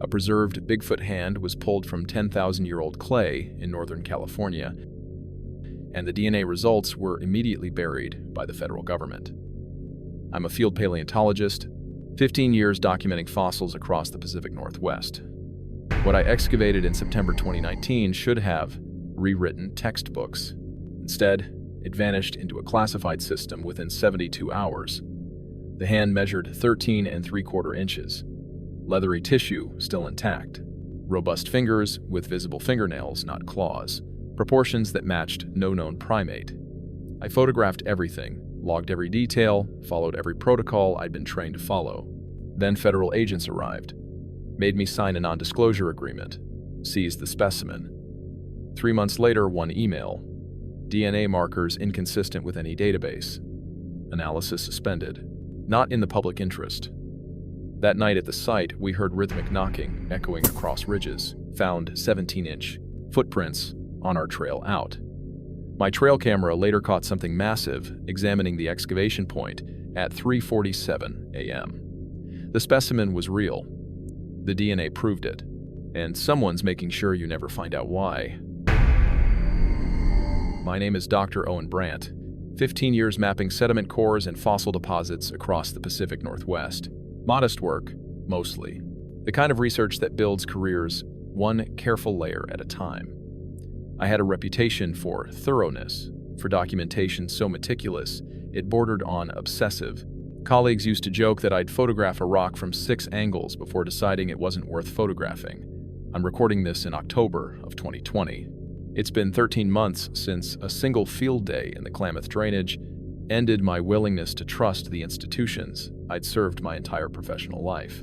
A preserved Bigfoot hand was pulled from 10,000-year-old clay in Northern California, and the DNA results were immediately buried by the federal government. I'm a field paleontologist, 15 years documenting fossils across the Pacific Northwest. What I excavated in September 2019 should have rewritten textbooks. Instead, it vanished into a classified system within 72 hours. The hand measured 13 3/4 inches. Leathery tissue still intact. Robust fingers with visible fingernails, not claws. Proportions that matched no known primate. I photographed everything, logged every detail, followed every protocol I'd been trained to follow. Then federal agents arrived, made me sign a non-disclosure agreement, seized the specimen. 3 months later, one email. DNA markers inconsistent with any database. Analysis suspended. Not in the public interest. That night at the site, we heard rhythmic knocking echoing across ridges, found 17-inch footprints on our trail out. My trail camera later caught something massive examining the excavation point at 3:47 a.m. The specimen was real. The DNA proved it. And someone's making sure you never find out why. My name is Dr. Owen Brandt, 15 years mapping sediment cores and fossil deposits across the Pacific Northwest. Modest work, mostly. The kind of research that builds careers one careful layer at a time. I had a reputation for thoroughness, for documentation so meticulous it bordered on obsessive. Colleagues used to joke that I'd photograph a rock from 6 angles before deciding it wasn't worth photographing. I'm recording this in October of 2020. It's been 13 months since a single field day in the Klamath drainage ended my willingness to trust the institutions I'd served my entire professional life.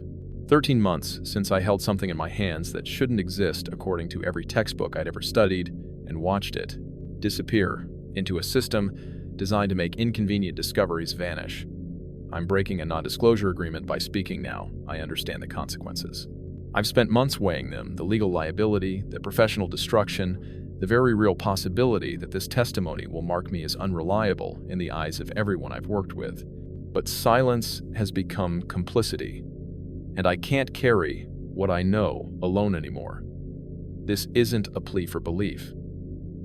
13 months since I held something in my hands that shouldn't exist according to every textbook I'd ever studied and watched it disappear into a system designed to make inconvenient discoveries vanish. I'm breaking a non-disclosure agreement by speaking now. I understand the consequences. I've spent months weighing them, the legal liability, the professional destruction, the very real possibility that this testimony will mark me as unreliable in the eyes of everyone I've worked with. But silence has become complicity, and I can't carry what I know alone anymore. This isn't a plea for belief.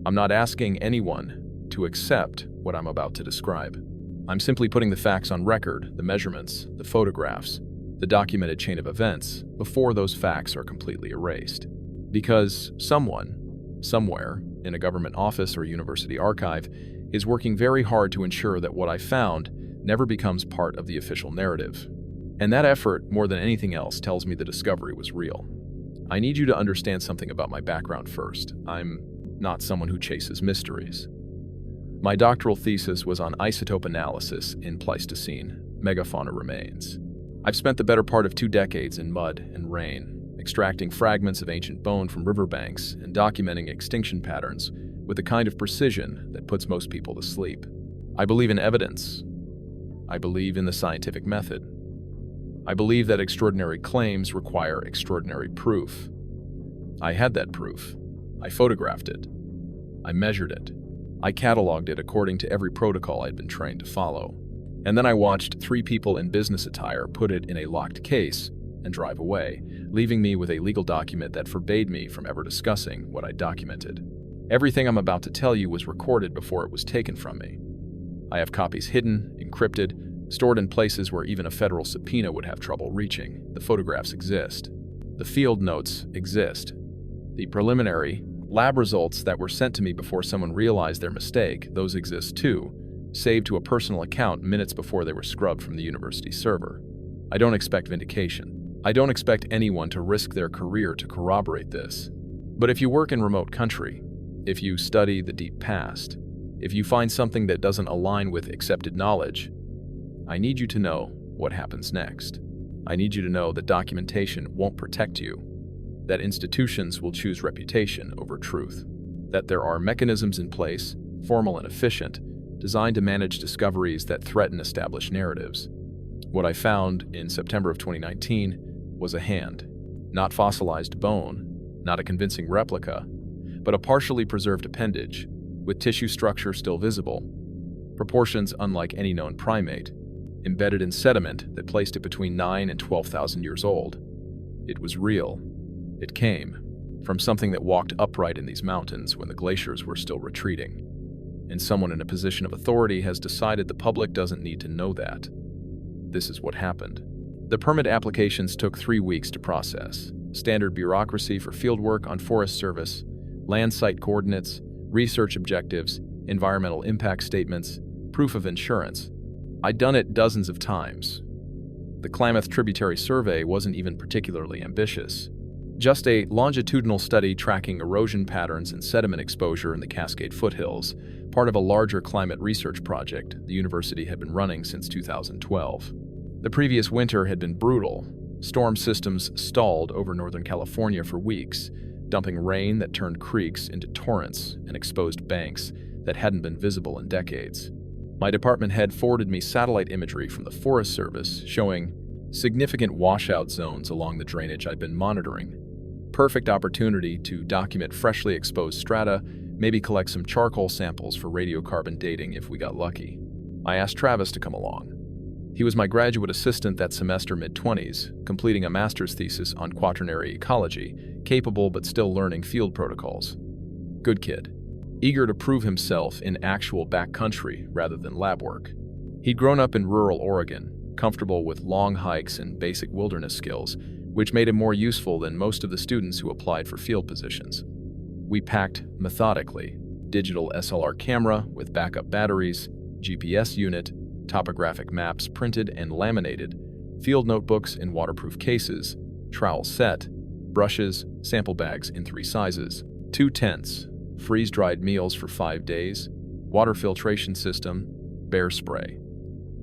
I'm not asking anyone to accept what I'm about to describe. I'm simply putting the facts on record, the measurements, the photographs, the documented chain of events, before those facts are completely erased. Because someone, somewhere, in a government office or university archive, is working very hard to ensure that what I found never becomes part of the official narrative. And that effort, more than anything else, tells me the discovery was real. I need you to understand something about my background first. I'm not someone who chases mysteries. My doctoral thesis was on isotope analysis in Pleistocene megafauna remains. I've spent the better part of 2 decades in mud and rain, extracting fragments of ancient bone from riverbanks and documenting extinction patterns with the kind of precision that puts most people to sleep. I believe in evidence. I believe in the scientific method. I believe that extraordinary claims require extraordinary proof. I had that proof. I photographed it. I measured it. I cataloged it according to every protocol I'd been trained to follow. And then I watched 3 people in business attire put it in a locked case and drive away, leaving me with a legal document that forbade me from ever discussing what I documented. Everything I'm about to tell you was recorded before it was taken from me. I have copies hidden, encrypted, stored in places where even a federal subpoena would have trouble reaching. The photographs exist. The field notes exist. The preliminary lab results that were sent to me before someone realized their mistake, those exist too, saved to a personal account minutes before they were scrubbed from the university server. I don't expect vindication. I don't expect anyone to risk their career to corroborate this. But if you work in remote country, if you study the deep past, if you find something that doesn't align with accepted knowledge, I need you to know what happens next. I need you to know that documentation won't protect you, that institutions will choose reputation over truth, that there are mechanisms in place, formal and efficient, designed to manage discoveries that threaten established narratives. What I found in September of 2019 was a hand, not fossilized bone, not a convincing replica, but a partially preserved appendage, with tissue structure still visible, proportions unlike any known primate, embedded in sediment that placed it between 9,000 and 12,000 years old. It was real. It came from something that walked upright in these mountains when the glaciers were still retreating. And someone in a position of authority has decided the public doesn't need to know that. This is what happened. The permit applications took 3 weeks to process. Standard bureaucracy for fieldwork on Forest Service, land site coordinates, research objectives, environmental impact statements, proof of insurance. I'd done it dozens of times. The Klamath Tributary Survey wasn't even particularly ambitious. Just a longitudinal study tracking erosion patterns and sediment exposure in the Cascade foothills, part of a larger climate research project the university had been running since 2012. The previous winter had been brutal. Storm systems stalled over Northern California for weeks, dumping rain that turned creeks into torrents and exposed banks that hadn't been visible in decades. My department head forwarded me satellite imagery from the Forest Service showing significant washout zones along the drainage I'd been monitoring. Perfect opportunity to document freshly exposed strata, maybe collect some charcoal samples for radiocarbon dating if we got lucky. I asked Travis to come along. He was my graduate assistant that semester mid-20s, completing a master's thesis on quaternary ecology, capable but still learning field protocols. Good kid. Eager to prove himself in actual backcountry rather than lab work. He'd grown up in rural Oregon, comfortable with long hikes and basic wilderness skills, which made him more useful than most of the students who applied for field positions. We packed methodically: digital SLR camera with backup batteries, GPS unit, topographic maps printed and laminated, field notebooks in waterproof cases, trowel set, brushes, sample bags in 3 sizes, 2 tents, freeze-dried meals for 5 days, water filtration system, bear spray.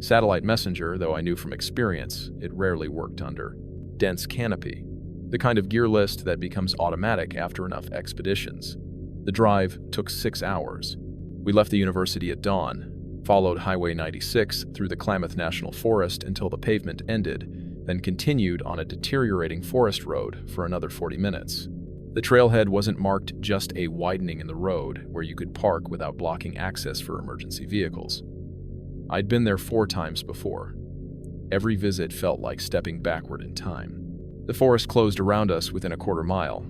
Satellite messenger, though I knew from experience it rarely worked under. Dense canopy, the kind of gear list that becomes automatic after enough expeditions. The drive took 6 hours. We left the university at dawn, followed Highway 96 through the Klamath National Forest until the pavement ended, then continued on a deteriorating forest road for another 40 minutes. The trailhead wasn't marked just a widening in the road where you could park without blocking access for emergency vehicles. I'd been there 4 times before. Every visit felt like stepping backward in time. The forest closed around us within a quarter mile.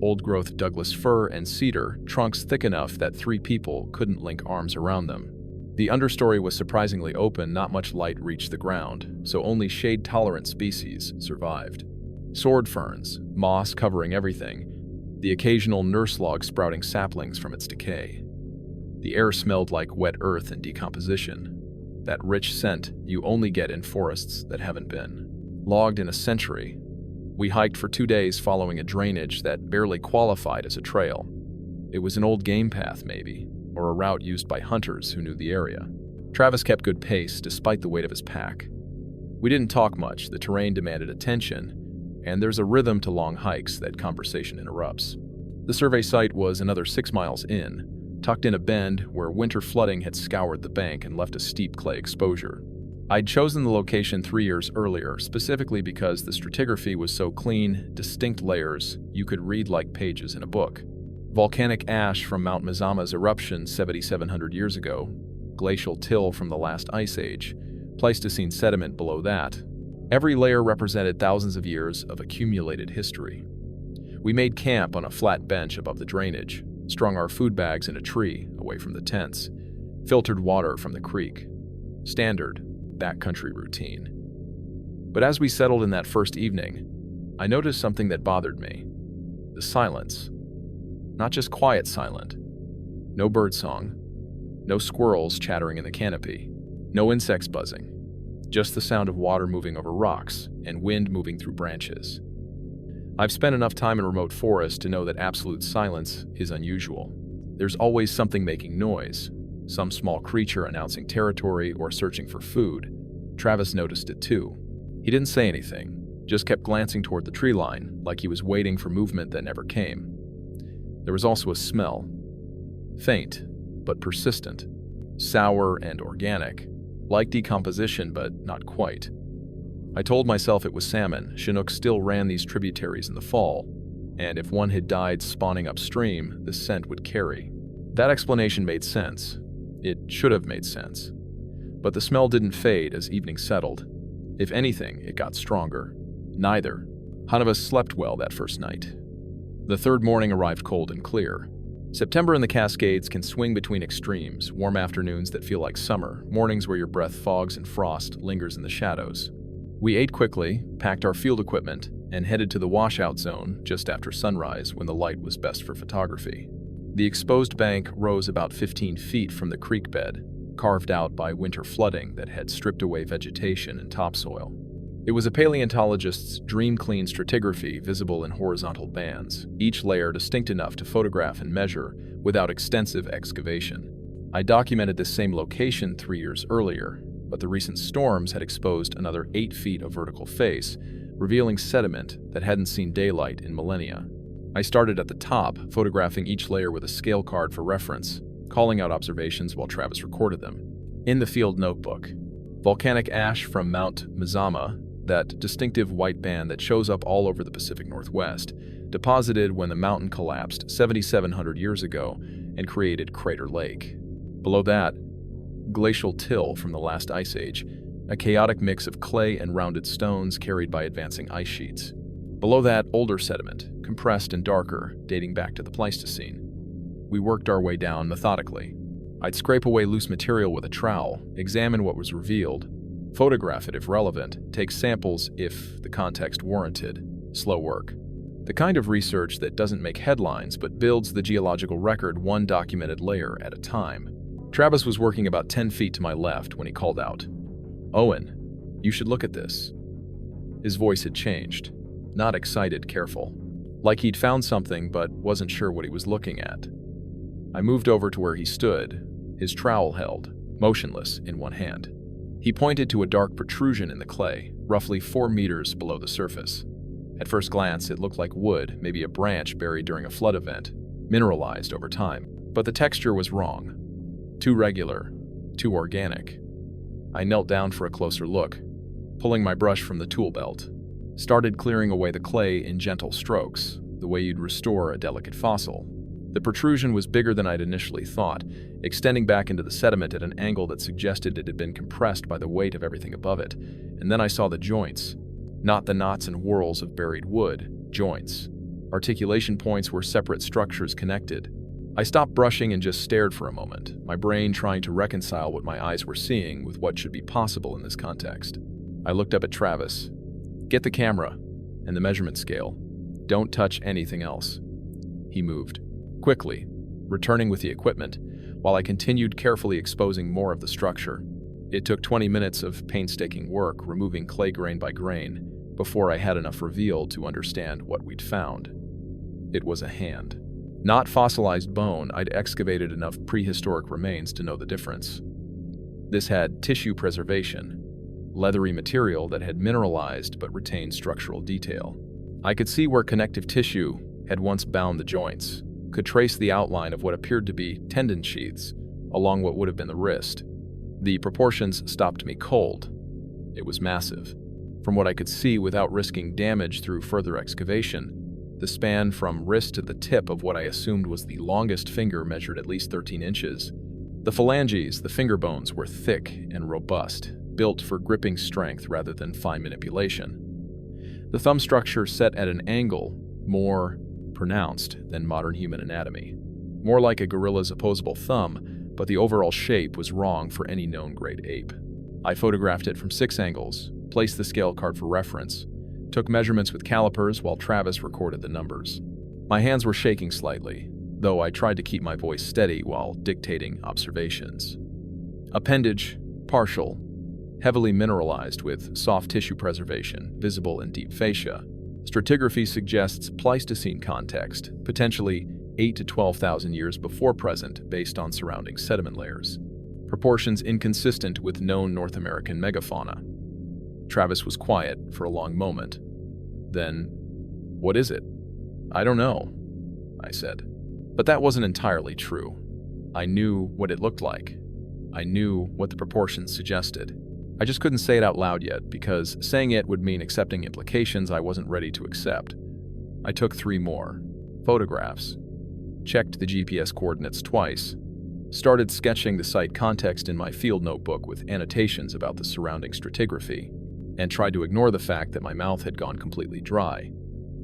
Old-growth Douglas fir and cedar, trunks thick enough that 3 people couldn't link arms around them. The understory was surprisingly open, not much light reached the ground, so only shade-tolerant species survived. Sword ferns, moss covering everything, the occasional nurse log sprouting saplings from its decay. The air smelled like wet earth and decomposition, that rich scent you only get in forests that haven't been logged in a century. We hiked for 2 days following a drainage that barely qualified as a trail. It was an old game path, maybe, or a route used by hunters who knew the area. Travis kept good pace despite the weight of his pack. We didn't talk much, the terrain demanded attention, and there's a rhythm to long hikes that conversation interrupts. The survey site was another 6 miles in, tucked in a bend where winter flooding had scoured the bank and left a steep clay exposure. I'd chosen the location 3 years earlier, specifically because the stratigraphy was so clean, distinct layers you could read like pages in a book. Volcanic ash from Mount Mazama's eruption 7,700 years ago, glacial till from the last ice age, Pleistocene sediment below that. Every layer represented thousands of years of accumulated history. We made camp on a flat bench above the drainage, strung our food bags in a tree away from the tents, filtered water from the creek. Standard, backcountry routine. But as we settled in that first evening, I noticed something that bothered me. The silence. Not just quiet silent. No birdsong. No squirrels chattering in the canopy. No insects buzzing. Just the sound of water moving over rocks and wind moving through branches. I've spent enough time in remote forests to know that absolute silence is unusual. There's always something making noise, some small creature announcing territory or searching for food. Travis noticed it too. He didn't say anything, just kept glancing toward the tree line like he was waiting for movement that never came. There was also a smell. Faint, but persistent. Sour and organic. Like decomposition, but not quite. I told myself it was salmon. Chinook still ran these tributaries in the fall, and if one had died spawning upstream, the scent would carry. That explanation made sense. It should have made sense. But the smell didn't fade as evening settled. If anything, it got stronger. Neither. None of us slept well that first night. The third morning arrived cold and clear. September in the Cascades can swing between extremes, warm afternoons that feel like summer, mornings where your breath fogs and frost lingers in the shadows. We ate quickly, packed our field equipment, and headed to the washout zone just after sunrise when the light was best for photography. The exposed bank rose about 15 feet from the creek bed, carved out by winter flooding that had stripped away vegetation and topsoil. It was a paleontologist's dream-clean stratigraphy visible in horizontal bands, each layer distinct enough to photograph and measure without extensive excavation. I documented this same location 3 years earlier, but the recent storms had exposed another 8 feet of vertical face, revealing sediment that hadn't seen daylight in millennia. I started at the top, photographing each layer with a scale card for reference, calling out observations while Travis recorded them. In the field notebook, volcanic ash from Mount Mazama, that distinctive white band that shows up all over the Pacific Northwest, deposited when the mountain collapsed 7,700 years ago and created Crater Lake. Below that, glacial till from the last ice age, a chaotic mix of clay and rounded stones carried by advancing ice sheets. Below that, older sediment, compressed and darker, dating back to the Pleistocene. We worked our way down methodically. I'd scrape away loose material with a trowel, examine what was revealed, photograph it if relevant, take samples if the context warranted. Slow work. The kind of research that doesn't make headlines but builds the geological record one documented layer at a time. Travis was working about 10 feet to my left when he called out, "Owen, you should look at this." His voice had changed. Not excited, careful. Like he'd found something but wasn't sure what he was looking at. I moved over to where he stood, his trowel held, motionless in one hand. He pointed to a dark protrusion in the clay, roughly 4 meters below the surface. At first glance, it looked like wood, maybe a branch buried during a flood event, mineralized over time. But the texture was wrong. Too regular, too organic. I knelt down for a closer look, pulling my brush from the tool belt. Started clearing away the clay in gentle strokes, the way you'd restore a delicate fossil. The protrusion was bigger than I'd initially thought, extending back into the sediment at an angle that suggested it had been compressed by the weight of everything above it. And then I saw the joints. Not the knots and whorls of buried wood, joints. Articulation points were separate structures connected. I stopped brushing and just stared for a moment, my brain trying to reconcile what my eyes were seeing with what should be possible in this context. I looked up at Travis. "Get the camera and the measurement scale. Don't touch anything else." He moved. Quickly, returning with the equipment, while I continued carefully exposing more of the structure. It took 20 minutes of painstaking work, removing clay grain by grain, before I had enough revealed to understand what we'd found. It was a hand. Not fossilized bone, I'd excavated enough prehistoric remains to know the difference. This had tissue preservation, leathery material that had mineralized but retained structural detail. I could see where connective tissue had once bound the joints, could trace the outline of what appeared to be tendon sheaths along what would have been the wrist. The proportions stopped me cold. It was massive. From what I could see without risking damage through further excavation, the span from wrist to the tip of what I assumed was the longest finger measured at least 13 inches. The phalanges, the finger bones, were thick and robust, built for gripping strength rather than fine manipulation. The thumb structure set at an angle, more pronounced than modern human anatomy. More like a gorilla's opposable thumb, but the overall shape was wrong for any known great ape. I photographed it from 6 angles, placed the scale card for reference, took measurements with calipers while Travis recorded the numbers. My hands were shaking slightly, though I tried to keep my voice steady while dictating observations. Appendage, partial, heavily mineralized with soft tissue preservation, visible in deep fascia. Stratigraphy suggests Pleistocene context, potentially 8 to 12,000 years before present based on surrounding sediment layers. Proportions inconsistent with known North American megafauna. Travis was quiet for a long moment. Then, "What is it?" "I don't know," I said. But that wasn't entirely true. I knew what it looked like. I knew what the proportions suggested. I just couldn't say it out loud yet, because saying it would mean accepting implications I wasn't ready to accept. I took 3 more photographs, checked the GPS coordinates twice, started sketching the site context in my field notebook with annotations about the surrounding stratigraphy, and tried to ignore the fact that my mouth had gone completely dry.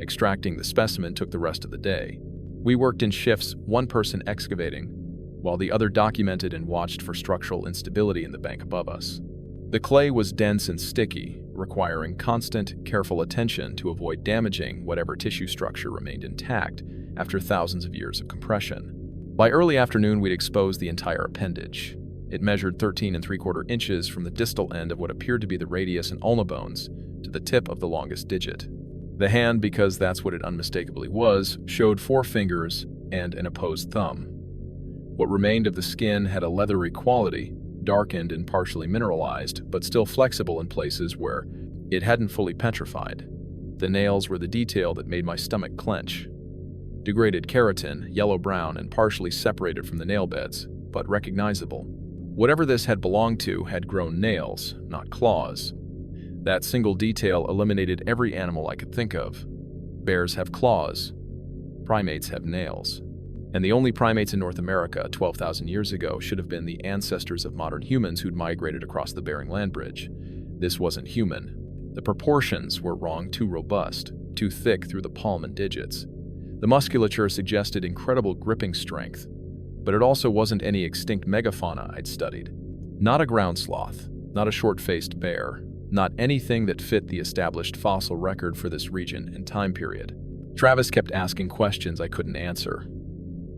Extracting the specimen took the rest of the day. We worked in shifts, one person excavating, while the other documented and watched for structural instability in the bank above us. The clay was dense and sticky, requiring constant, careful attention to avoid damaging whatever tissue structure remained intact after thousands of years of compression. By early afternoon, we'd exposed the entire appendage. It measured 13 3/4 inches from the distal end of what appeared to be the radius and ulna bones to the tip of the longest digit. The hand, because that's what it unmistakably was, showed 4 fingers and an opposed thumb. What remained of the skin had a leathery quality, darkened and partially mineralized, but still flexible in places where it hadn't fully petrified. The nails were the detail that made my stomach clench. Degraded keratin, yellow-brown and partially separated from the nail beds, but recognizable. Whatever this had belonged to had grown nails, not claws. That single detail eliminated every animal I could think of. Bears have claws. Primates have nails. And the only primates in North America 12,000 years ago should have been the ancestors of modern humans who'd migrated across the Bering Land Bridge. This wasn't human. The proportions were wrong, too robust, too thick through the palm and digits. The musculature suggested incredible gripping strength, but it also wasn't any extinct megafauna I'd studied. Not a ground sloth, not a short-faced bear, not anything that fit the established fossil record for this region and time period. Travis kept asking questions I couldn't answer.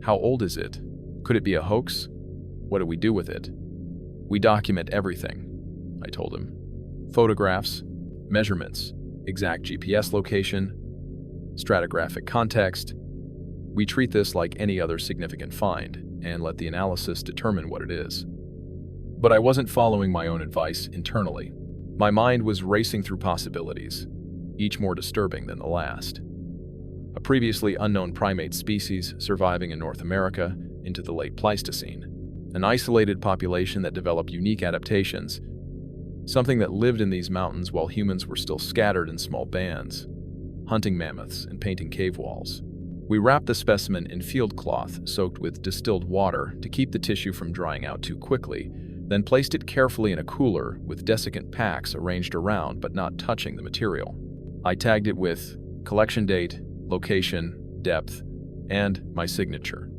How old is it? Could it be a hoax? What do we do with it? We document everything, I told him. Photographs, measurements, exact GPS location, stratigraphic context. We treat this like any other significant find and let the analysis determine what it is. But I wasn't following my own advice internally. My mind was racing through possibilities, each more disturbing than the last. A previously unknown primate species surviving in North America into the late Pleistocene. An isolated population that developed unique adaptations, something that lived in these mountains while humans were still scattered in small bands, hunting mammoths and painting cave walls. We wrapped the specimen in field cloth soaked with distilled water to keep the tissue from drying out too quickly, then placed it carefully in a cooler with desiccant packs arranged around but not touching the material. I tagged it with collection date, location, depth, and my signature.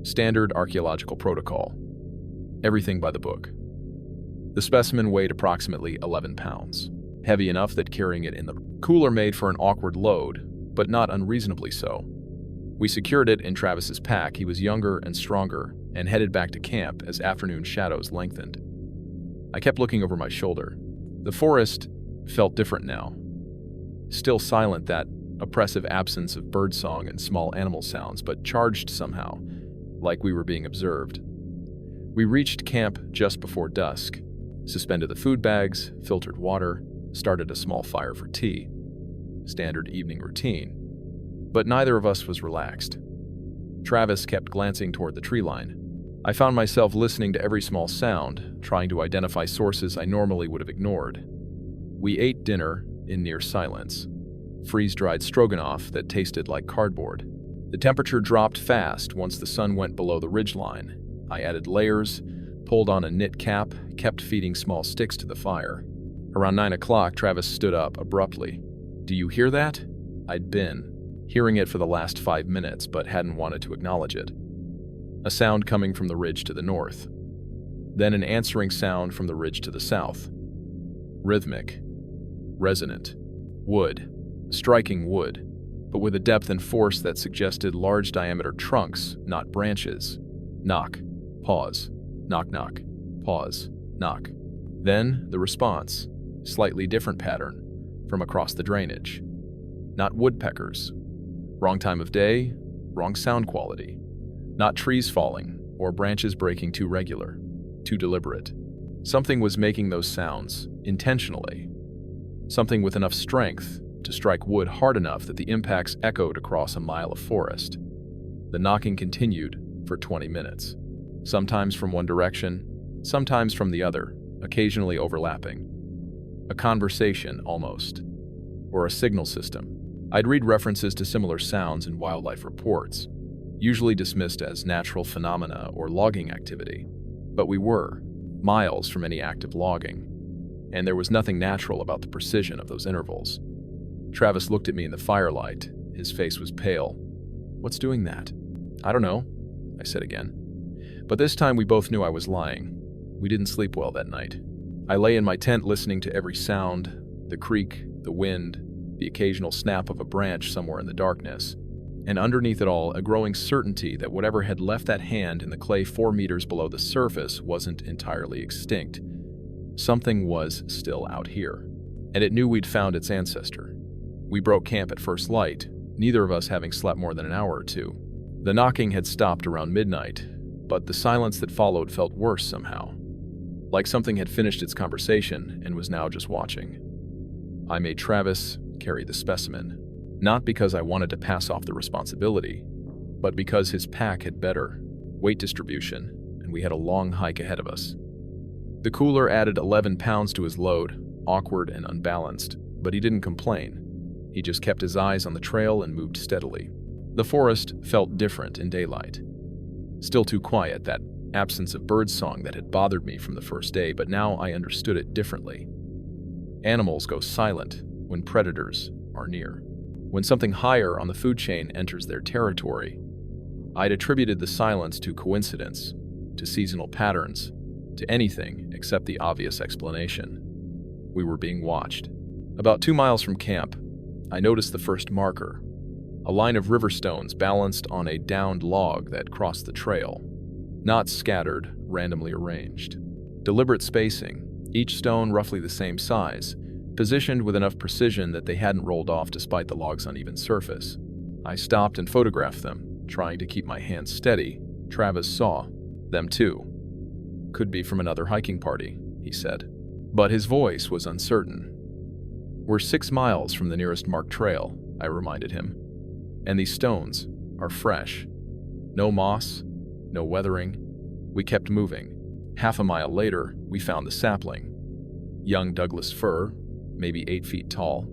Standard archaeological protocol. Everything by the book. The specimen weighed approximately 11 pounds, heavy enough that carrying it in the cooler made for an awkward load, but not unreasonably so. We secured it in Travis's pack. He was younger and stronger and headed back to camp as afternoon shadows lengthened. I kept looking over my shoulder. The forest felt different now. Still silent, that oppressive absence of birdsong and small animal sounds, but charged somehow, like we were being observed. We reached camp just before dusk, suspended the food bags, filtered water, started a small fire for tea. Standard evening routine. But neither of us was relaxed. Travis kept glancing toward the tree line. I found myself listening to every small sound, trying to identify sources I normally would have ignored. We ate dinner in near silence. Freeze-dried stroganoff that tasted like cardboard. The temperature dropped fast once the sun went below the ridgeline. I added layers, pulled on a knit cap, kept feeding small sticks to the fire. Around 9 o'clock, Travis stood up abruptly. "Do you hear that?" I'd been hearing it for the last 5 minutes, but hadn't wanted to acknowledge it. A sound coming from the ridge to the north. Then an answering sound from the ridge to the south. Rhythmic. Resonant. Wood. Striking wood, but with a depth and force that suggested large diameter trunks, not branches. Knock. Pause. Knock, knock. Pause. Knock. Then the response. Slightly different pattern from across the drainage. Not woodpeckers. Wrong time of day, wrong sound quality. Not trees falling or branches breaking too regular, too deliberate. Something was making those sounds intentionally. Something with enough strength to strike wood hard enough that the impacts echoed across a mile of forest. The knocking continued for 20 minutes, sometimes from one direction, sometimes from the other, occasionally overlapping. A conversation, almost, or a signal system. I'd read references to similar sounds in wildlife reports, usually dismissed as natural phenomena or logging activity. But we were miles from any active logging, and there was nothing natural about the precision of those intervals. Travis looked at me in the firelight, His face was pale. "What's doing that?" "I don't know," I said again. But this time we both knew I was lying. We didn't sleep well that night. I lay in my tent listening to every sound, the creak, the wind, the occasional snap of a branch somewhere in the darkness. And underneath it all, a growing certainty that whatever had left that hand in the clay 4 meters below the surface wasn't entirely extinct. Something was still out here, and it knew we'd found its ancestor. We broke camp at first light, neither of us having slept more than an hour or two. The knocking had stopped around midnight, but the silence that followed felt worse somehow, like something had finished its conversation and was now just watching. I made Travis carry the specimen, not because I wanted to pass off the responsibility, but because his pack had better weight distribution and we had a long hike ahead of us. The cooler added 11 pounds to his load, awkward and unbalanced, but he didn't complain. He just kept his eyes on the trail and moved steadily. The forest felt different in daylight. Still too quiet, that absence of birdsong that had bothered me from the first day, but now I understood it differently. Animals go silent when predators are near. When something higher on the food chain enters their territory, I'd attributed the silence to coincidence, to seasonal patterns, to anything except the obvious explanation. We were being watched. About 2 miles from camp, I noticed the first marker, a line of river stones balanced on a downed log that crossed the trail, not scattered, randomly arranged. Deliberate spacing, each stone roughly the same size, positioned with enough precision that they hadn't rolled off despite the log's uneven surface. I stopped and photographed them, trying to keep my hands steady. Travis saw them too. "Could be from another hiking party," he said. But his voice was uncertain. "We're 6 miles from the nearest marked trail," I reminded him. "And these stones are fresh. No moss, no weathering." We kept moving. Half a mile later, we found the sapling. Young Douglas fir, maybe 8 feet tall,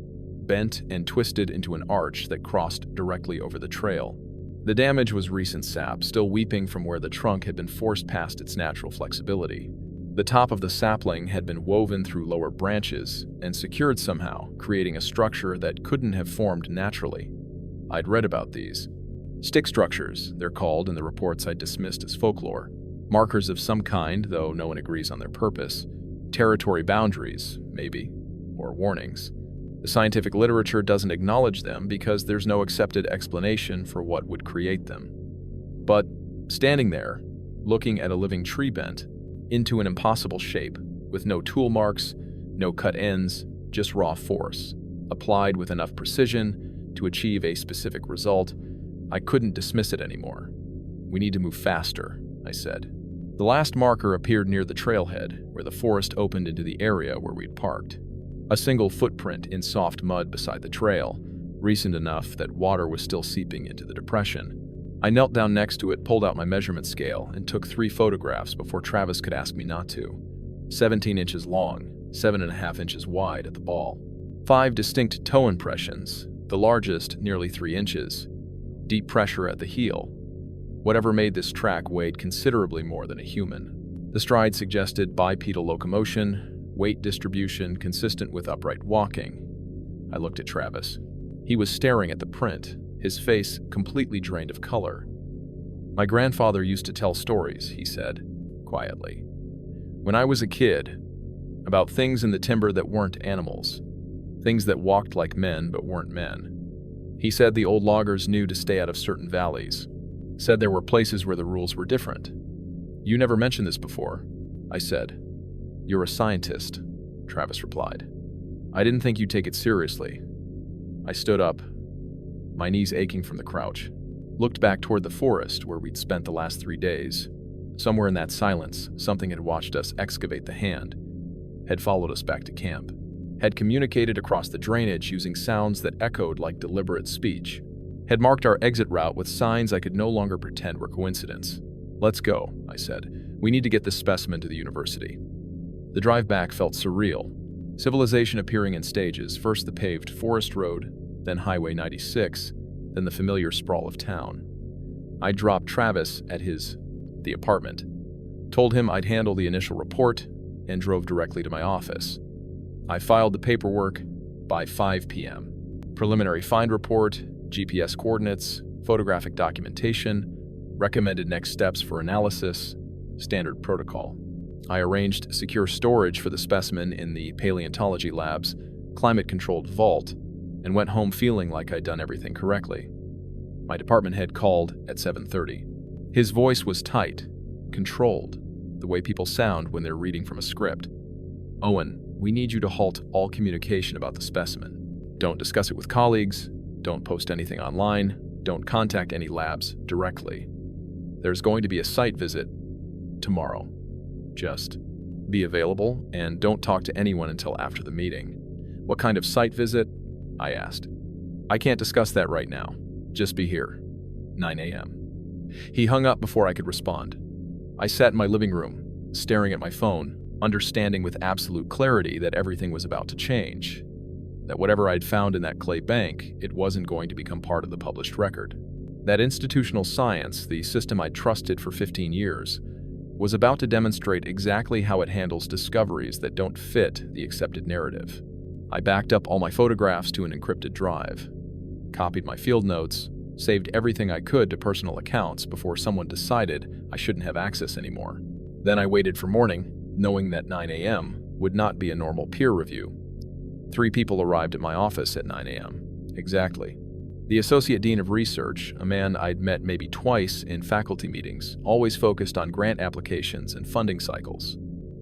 bent and twisted into an arch that crossed directly over the trail. The damage was recent sap, still weeping from where the trunk had been forced past its natural flexibility. The top of the sapling had been woven through lower branches and secured somehow, creating a structure that couldn't have formed naturally. I'd read about these. Stick structures, they're called in the reports I dismissed as folklore. Markers of some kind, though no one agrees on their purpose. Territory boundaries, maybe, or warnings. The scientific literature doesn't acknowledge them because there's no accepted explanation for what would create them. But standing there, looking at a living tree bent into an impossible shape, with no tool marks, no cut ends, just raw force, applied with enough precision to achieve a specific result, I couldn't dismiss it anymore. "We need to move faster," I said. The last marker appeared near the trailhead, where the forest opened into the area where we'd parked. A single footprint in soft mud beside the trail, recent enough that water was still seeping into the depression. I knelt down next to it, pulled out my measurement scale, and took 3 photographs before Travis could ask me not to. 17 inches long, 7.5 inches wide at the ball. 5 distinct toe impressions, the largest nearly 3 inches. Deep pressure at the heel. Whatever made this track weighed considerably more than a human. The stride suggested bipedal locomotion, weight distribution consistent with upright walking. I looked at Travis. He was staring at the print, his face completely drained of color. "My grandfather used to tell stories," he said, quietly. "When I was a kid, about things in the timber that weren't animals, things that walked like men but weren't men. He said the old loggers knew to stay out of certain valleys. Said there were places where the rules were different." "You never mentioned this before," I said. "You're a scientist," Travis replied. "I didn't think you'd take it seriously." I stood up, my knees aching from the crouch, looked back toward the forest where we'd spent the last 3 days. Somewhere in that silence, something had watched us excavate the hand, had followed us back to camp, had communicated across the drainage using sounds that echoed like deliberate speech, had marked our exit route with signs I could no longer pretend were coincidence. "Let's go," I said. "We need to get this specimen to the university." The drive back felt surreal. Civilization appearing in stages, first the paved forest road, then Highway 96, then the familiar sprawl of town. I dropped Travis at the apartment, told him I'd handle the initial report, and drove directly to my office. I filed the paperwork by 5 p.m. Preliminary find report, GPS coordinates, photographic documentation, recommended next steps for analysis, standard protocol. I arranged secure storage for the specimen in the paleontology lab's climate-controlled vault and went home feeling like I'd done everything correctly. My department head called at 7:30. His voice was tight, controlled, the way people sound when they're reading from a script. "Owen, we need you to halt all communication about the specimen. Don't discuss it with colleagues, don't post anything online, don't contact any labs directly. There's going to be a site visit tomorrow. Just be available and don't talk to anyone until after the meeting." "What kind of site visit?" I asked. "I can't discuss that right now. Just be here. 9 a.m. He hung up before I could respond. I sat in my living room, staring at my phone, understanding with absolute clarity that everything was about to change. That whatever I'd found in that clay bank, it wasn't going to become part of the published record. That institutional science, the system I'd trusted for 15 years, was about to demonstrate exactly how it handles discoveries that don't fit the accepted narrative. I backed up all my photographs to an encrypted drive, copied my field notes, saved everything I could to personal accounts before someone decided I shouldn't have access anymore. Then I waited for morning, knowing that 9 a.m. would not be a normal peer review. 3 people arrived at my office at 9 a.m. Exactly. The Associate Dean of Research, a man I'd met maybe twice in faculty meetings, always focused on grant applications and funding cycles.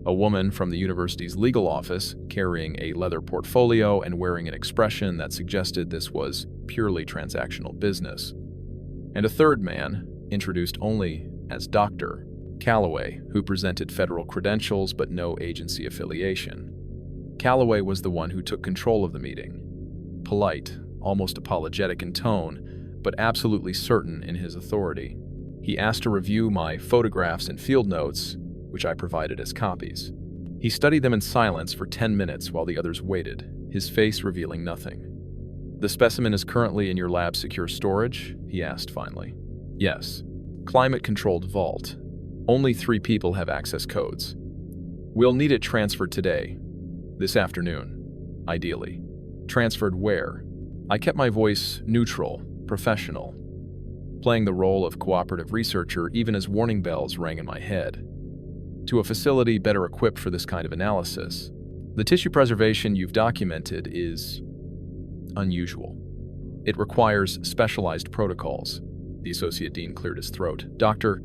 A woman from the university's legal office, carrying a leather portfolio and wearing an expression that suggested this was purely transactional business. And a third man, introduced only as Dr. Calloway, who presented federal credentials but no agency affiliation. Calloway was the one who took control of the meeting. Polite, almost apologetic in tone, but absolutely certain in his authority. He asked to review my photographs and field notes, which I provided as copies. He studied them in silence for 10 minutes while the others waited, his face revealing nothing. "The specimen is currently in your lab's secure storage?" he asked finally. "Yes. Climate-controlled vault. Only 3 people have access codes. We'll need it transferred today. This afternoon. Ideally. Transferred where?" I kept my voice neutral, professional, playing the role of cooperative researcher even as warning bells rang in my head. "To a facility better equipped for this kind of analysis. The tissue preservation you've documented is unusual. It requires specialized protocols." The Associate Dean cleared his throat. "Dr.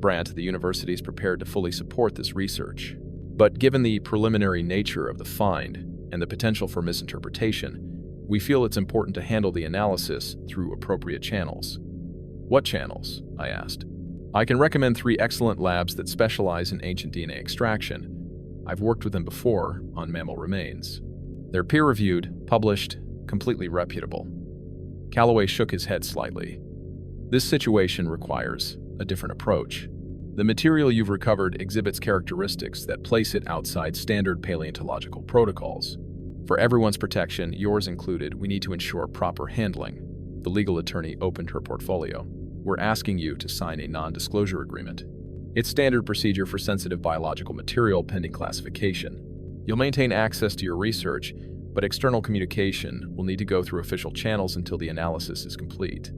Brandt, the university is prepared to fully support this research. But given the preliminary nature of the find and the potential for misinterpretation, we feel it's important to handle the analysis through appropriate channels." "What channels?" I asked. "I can recommend 3 excellent labs that specialize in ancient DNA extraction. I've worked with them before on mammal remains. They're peer-reviewed, published, completely reputable." Calloway shook his head slightly. "This situation requires a different approach. The material you've recovered exhibits characteristics that place it outside standard paleontological protocols. For everyone's protection, yours included, we need to ensure proper handling." The legal attorney opened her portfolio. "We're asking you to sign a non-disclosure agreement. It's standard procedure for sensitive biological material pending classification. You'll maintain access to your research, but external communication will need to go through official channels until the analysis is complete."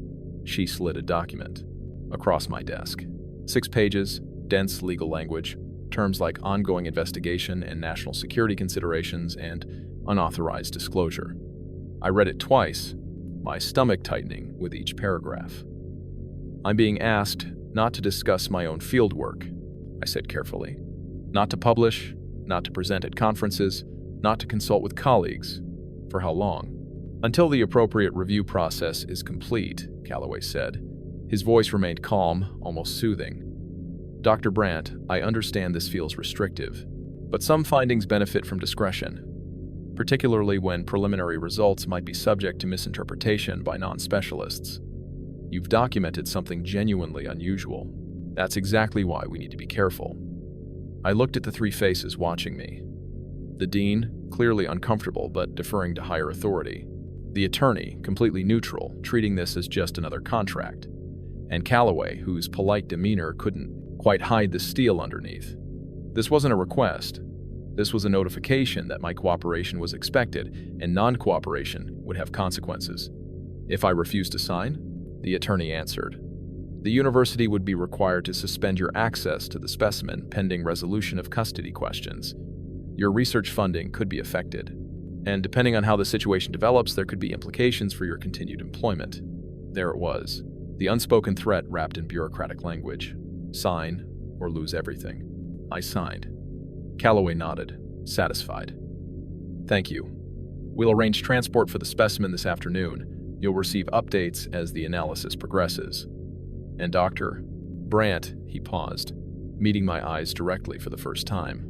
She slid a document across my desk. 6 pages, dense legal language, terms like ongoing investigation and national security considerations and unauthorized disclosure. I read it twice, my stomach tightening with each paragraph. "I'm being asked not to discuss my own fieldwork," I said carefully. "Not to publish, not to present at conferences, not to consult with colleagues. For how long?" "Until the appropriate review process is complete," Calloway said. His voice remained calm, almost soothing. "Dr. Brandt, I understand this feels restrictive, but some findings benefit from discretion, particularly when preliminary results might be subject to misinterpretation by non-specialists. You've documented something genuinely unusual. That's exactly why we need to be careful." I looked at the 3 faces watching me. The dean, clearly uncomfortable but deferring to higher authority. The attorney, completely neutral, treating this as just another contract. And Calloway, whose polite demeanor couldn't quite hide the steel underneath. This wasn't a request. This was a notification that my cooperation was expected, and non-cooperation would have consequences. If I refused to sign? The attorney answered. The university would be required to suspend your access to the specimen pending resolution of custody questions. Your research funding could be affected, and depending on how the situation develops, there could be implications for your continued employment. There it was, the unspoken threat wrapped in bureaucratic language. Sign or lose everything. I signed. Calloway nodded, satisfied. Thank you. We'll arrange transport for the specimen this afternoon. You'll receive updates as the analysis progresses. And Dr. Brandt, he paused, meeting my eyes directly for the first time.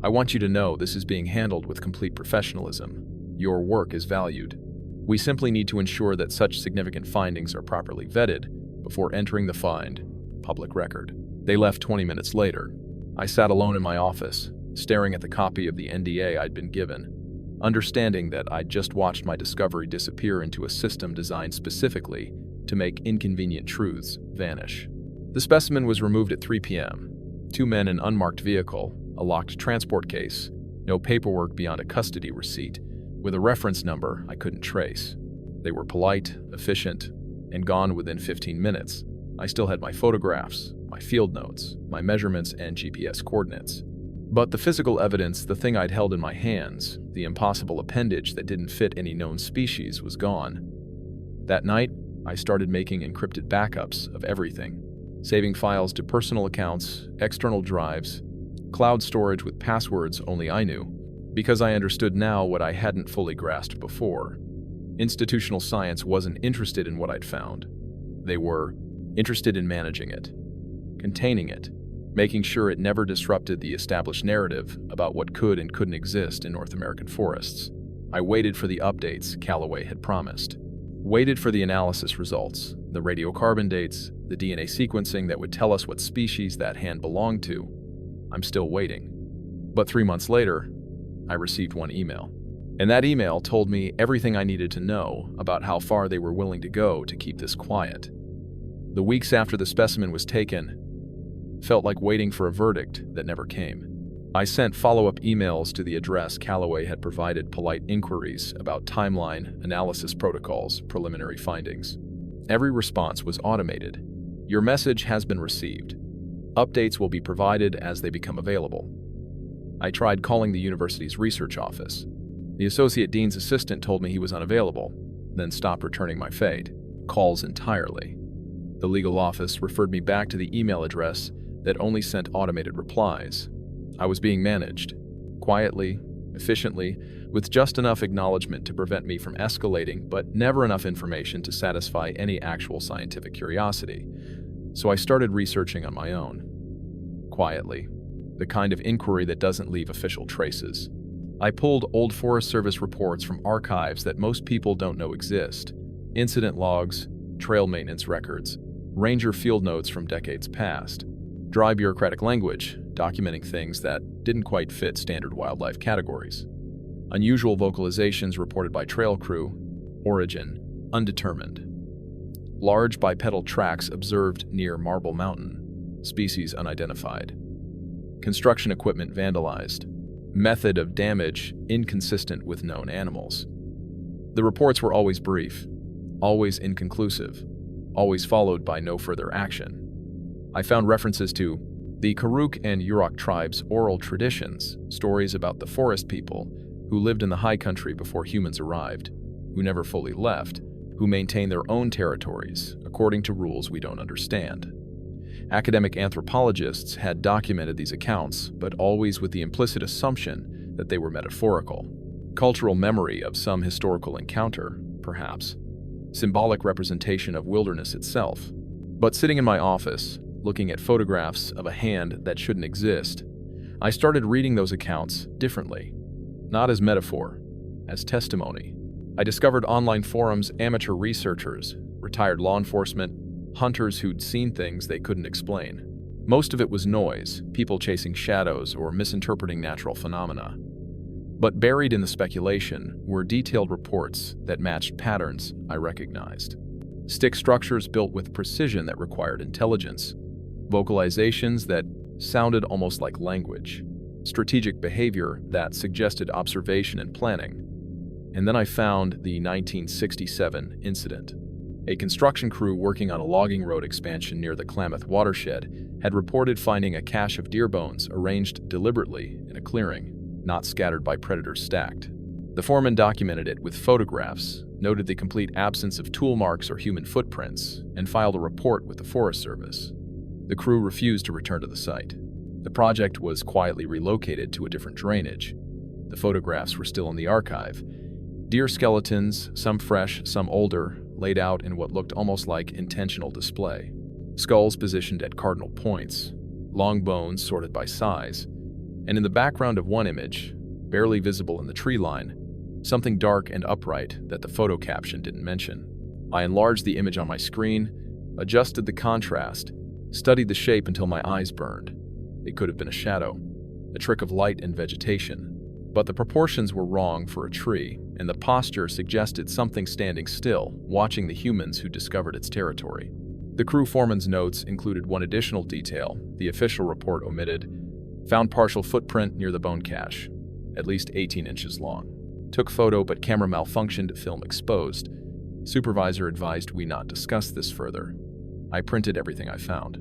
I want you to know this is being handled with complete professionalism. Your work is valued. We simply need to ensure that such significant findings are properly vetted before entering the find public record. They left 20 minutes later. I sat alone in my office, staring at the copy of the NDA I'd been given, understanding that I'd just watched my discovery disappear into a system designed specifically to make inconvenient truths vanish. The specimen was removed at 3 p.m. 2 men in an unmarked vehicle, a locked transport case, no paperwork beyond a custody receipt, with a reference number I couldn't trace. They were polite, efficient, and gone within 15 minutes. I still had my photographs, my field notes, my measurements, and GPS coordinates. But the physical evidence, the thing I'd held in my hands, the impossible appendage that didn't fit any known species, was gone. That night, I started making encrypted backups of everything, saving files to personal accounts, external drives, cloud storage with passwords only I knew, because I understood now what I hadn't fully grasped before. Institutional science wasn't interested in what I'd found. They were interested in managing it, containing it, making sure it never disrupted the established narrative about what could and couldn't exist in North American forests. I waited for the updates Calloway had promised. Waited for the analysis results, the radiocarbon dates, the DNA sequencing that would tell us what species that hand belonged to. I'm still waiting. But 3 months later, I received one email. And that email told me everything I needed to know about how far they were willing to go to keep this quiet. The weeks after the specimen was taken felt like waiting for a verdict that never came. I sent follow-up emails to the address Calloway had provided, polite inquiries about timeline, analysis protocols, preliminary findings. Every response was automated. Your message has been received. Updates will be provided as they become available. I tried calling the university's research office. The associate dean's assistant told me he was unavailable, then stopped returning my fade calls entirely. The legal office referred me back to the email address that only sent automated replies. I was being managed, quietly, efficiently, with just enough acknowledgement to prevent me from escalating, but never enough information to satisfy any actual scientific curiosity. So I started researching on my own. Quietly, the kind of inquiry that doesn't leave official traces. I pulled old Forest Service reports from archives that most people don't know exist, incident logs, trail maintenance records, ranger field notes from decades past, dry bureaucratic language documenting things that didn't quite fit standard wildlife categories, unusual vocalizations reported by trail crew, origin undetermined, large bipedal tracks observed near Marble Mountain, species unidentified, construction equipment vandalized, method of damage inconsistent with known animals. The reports were always brief, always inconclusive, always followed by no further action. I found references to the Karuk and Yurok tribes' oral traditions, stories about the forest people who lived in the high country before humans arrived, who never fully left, who maintain their own territories according to rules we don't understand. Academic anthropologists had documented these accounts, but always with the implicit assumption that they were metaphorical. Cultural memory of some historical encounter, perhaps. Symbolic representation of wilderness itself. But sitting in my office, looking at photographs of a hand that shouldn't exist, I started reading those accounts differently. Not as metaphor, as testimony. I discovered online forums, amateur researchers, retired law enforcement, hunters who'd seen things they couldn't explain. Most of it was noise, people chasing shadows or misinterpreting natural phenomena. But buried in the speculation were detailed reports that matched patterns I recognized. Stick structures built with precision that required intelligence, vocalizations that sounded almost like language, strategic behavior that suggested observation and planning. And then I found the 1967 incident. A construction crew working on a logging road expansion near the Klamath watershed had reported finding a cache of deer bones arranged deliberately in a clearing, not scattered by predators stacked. The foreman documented it with photographs, noted the complete absence of tool marks or human footprints, and filed a report with the Forest Service. The crew refused to return to the site. The project was quietly relocated to a different drainage. The photographs were still in the archive. Deer skeletons, some fresh, some older, laid out in what looked almost like intentional display. Skulls positioned at cardinal points, long bones sorted by size, and in the background of one image, barely visible in the tree line, something dark and upright that the photo caption didn't mention. I enlarged the image on my screen, adjusted the contrast, studied the shape until my eyes burned. It could have been a shadow, a trick of light and vegetation. But the proportions were wrong for a tree, and the posture suggested something standing still, watching the humans who discovered its territory. The crew foreman's notes included one additional detail the official report omitted: found partial footprint near the bone cache, at least 18 inches long. Took photo but camera malfunctioned, film exposed. Supervisor advised we not discuss this further. I printed everything I found.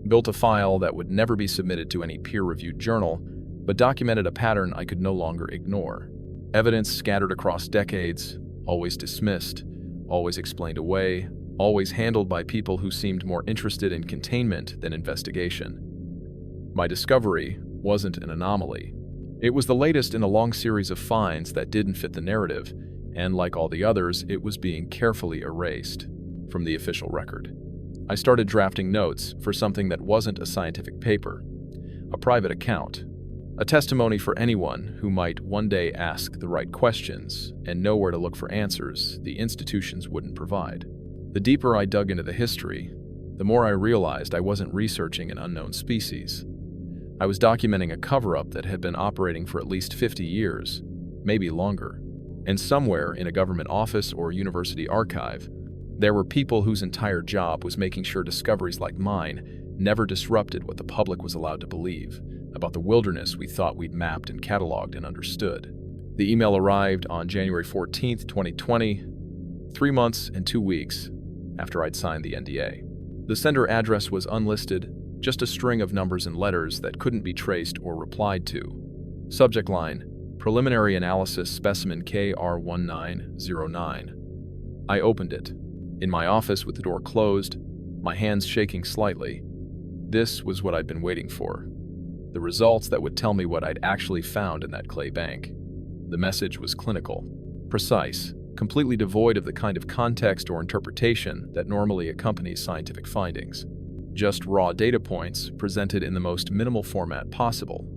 Built a file that would never be submitted to any peer-reviewed journal, but documented a pattern I could no longer ignore. Evidence scattered across decades, always dismissed, always explained away, always handled by people who seemed more interested in containment than investigation. My discovery wasn't an anomaly. It was the latest in a long series of finds that didn't fit the narrative, and like all the others, it was being carefully erased from the official record. I started drafting notes for something that wasn't a scientific paper, a private account, a testimony for anyone who might one day ask the right questions and know where to look for answers the institutions wouldn't provide. The deeper I dug into the history, the more I realized I wasn't researching an unknown species. I was documenting a cover-up that had been operating for at least 50 years, maybe longer. And somewhere in a government office or university archive, there were people whose entire job was making sure discoveries like mine never disrupted what the public was allowed to believe about the wilderness we thought we'd mapped and cataloged and understood. The email arrived on January 14th, 2020, 3 months and 2 weeks after I'd signed the NDA. The sender address was unlisted, just a string of numbers and letters that couldn't be traced or replied to. Subject line: Preliminary Analysis Specimen KR1909. I opened it. In my office with the door closed, my hands shaking slightly. This was what I'd been waiting for. The results that would tell me what I'd actually found in that clay bank. The message was clinical, precise, completely devoid of the kind of context or interpretation that normally accompanies scientific findings. Just raw data points presented in the most minimal format possible.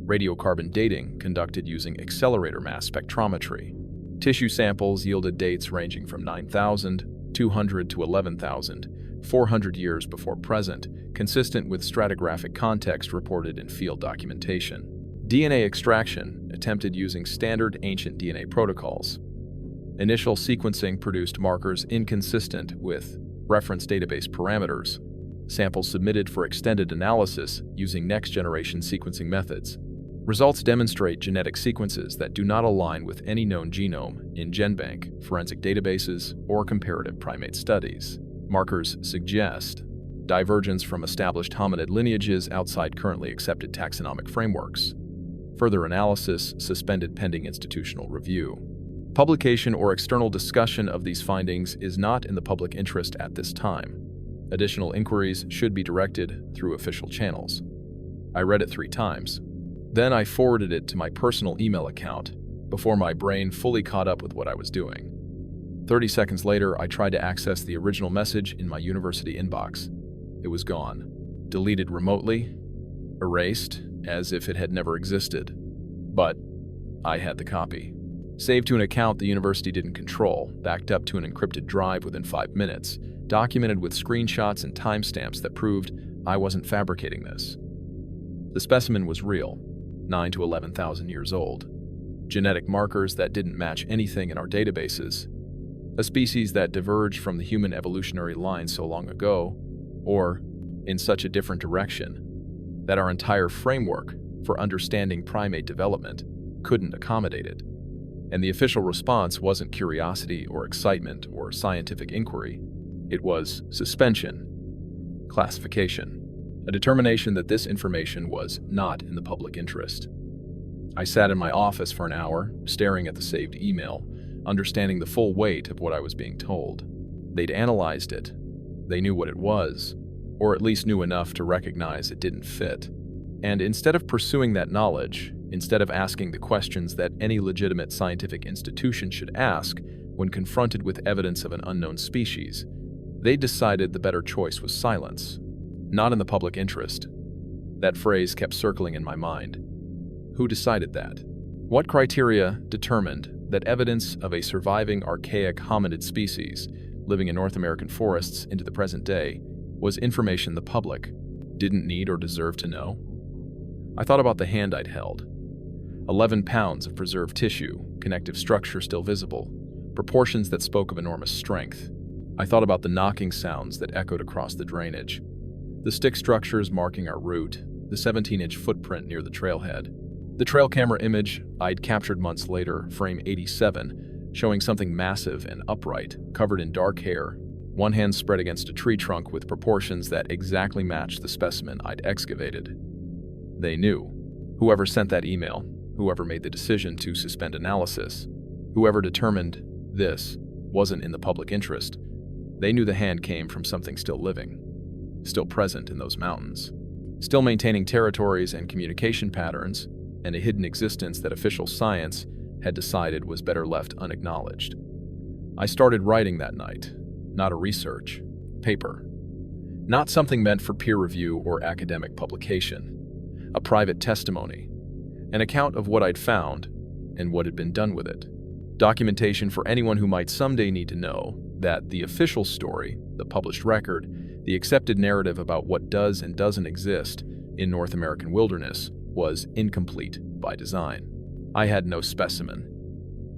Radiocarbon dating conducted using accelerator mass spectrometry. Tissue samples yielded dates ranging from 9,200 to 11,400 years before present, consistent with stratigraphic context reported in field documentation. DNA extraction attempted using standard ancient DNA protocols. Initial sequencing produced markers inconsistent with reference database parameters. Samples submitted for extended analysis using next-generation sequencing methods. Results demonstrate genetic sequences that do not align with any known genome in GenBank, forensic databases, or comparative primate studies. Markers suggest divergence from established hominid lineages outside currently accepted taxonomic frameworks. Further analysis suspended pending institutional review. Publication or external discussion of these findings is not in the public interest at this time. Additional inquiries should be directed through official channels. I read it 3 times. Then I forwarded it to my personal email account before my brain fully caught up with what I was doing. 30 seconds later, I tried to access the original message in my university inbox. It was gone, deleted remotely, erased as if it had never existed. But I had the copy. Saved to an account the university didn't control, backed up to an encrypted drive within 5 minutes, documented with screenshots and timestamps that proved I wasn't fabricating this. The specimen was real, 9 to 11,000 years old. Genetic markers that didn't match anything in our databases. A species that diverged from the human evolutionary line so long ago, or in such a different direction, that our entire framework for understanding primate development couldn't accommodate it. And the official response wasn't curiosity or excitement or scientific inquiry. It was suspension, classification, a determination that this information was not in the public interest. I sat in my office for an hour, staring at the saved email, understanding the full weight of what I was being told. They'd analyzed it. They knew what it was, or at least knew enough to recognize it didn't fit. And instead of pursuing that knowledge, instead of asking the questions that any legitimate scientific institution should ask when confronted with evidence of an unknown species, they decided the better choice was silence, not in the public interest. That phrase kept circling in my mind. Who decided that? What criteria determined that evidence of a surviving archaic hominid species living in North American forests into the present day was information the public didn't need or deserve to know? I thought about the hand I'd held. 11 pounds of preserved tissue, connective structure still visible, proportions that spoke of enormous strength. I thought about the knocking sounds that echoed across the drainage, the stick structures marking our route, the 17-inch footprint near the trailhead. The trail camera image I'd captured months later, frame 87, showing something massive and upright, covered in dark hair, one hand spread against a tree trunk with proportions that exactly matched the specimen I'd excavated. They knew. Whoever sent that email, whoever made the decision to suspend analysis, whoever determined this wasn't in the public interest, they knew the hand came from something still living, still present in those mountains, still maintaining territories and communication patterns, and a hidden existence that official science had decided was better left unacknowledged. I started writing that night, not a research paper, not something meant for peer review or academic publication, a private testimony, an account of what I'd found and what had been done with it, documentation for anyone who might someday need to know that the official story, the published record, the accepted narrative about what does and doesn't exist in North American wilderness was incomplete by design. I had no specimen,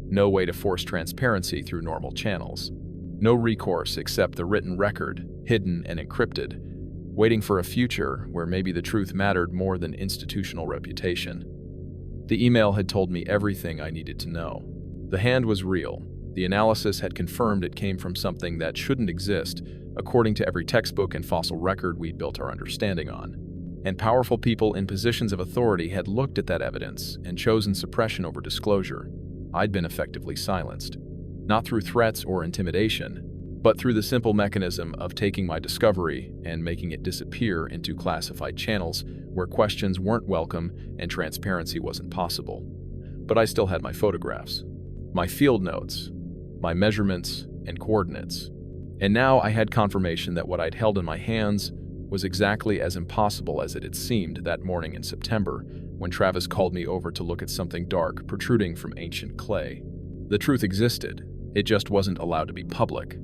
no way to force transparency through normal channels, no recourse except the written record, hidden and encrypted, waiting for a future where maybe the truth mattered more than institutional reputation. The email had told me everything I needed to know. The hand was real. The analysis had confirmed it came from something that shouldn't exist, according to every textbook and fossil record we'd built our understanding on. And powerful people in positions of authority had looked at that evidence and chosen suppression over disclosure. I'd been effectively silenced, not through threats or intimidation, but through the simple mechanism of taking my discovery and making it disappear into classified channels where questions weren't welcome and transparency wasn't possible. But I still had my photographs, my field notes, my measurements and coordinates. And now I had confirmation that what I'd held in my hands was exactly as impossible as it had seemed that morning in September when Travis called me over to look at something dark protruding from ancient clay. The truth existed, it just wasn't allowed to be public.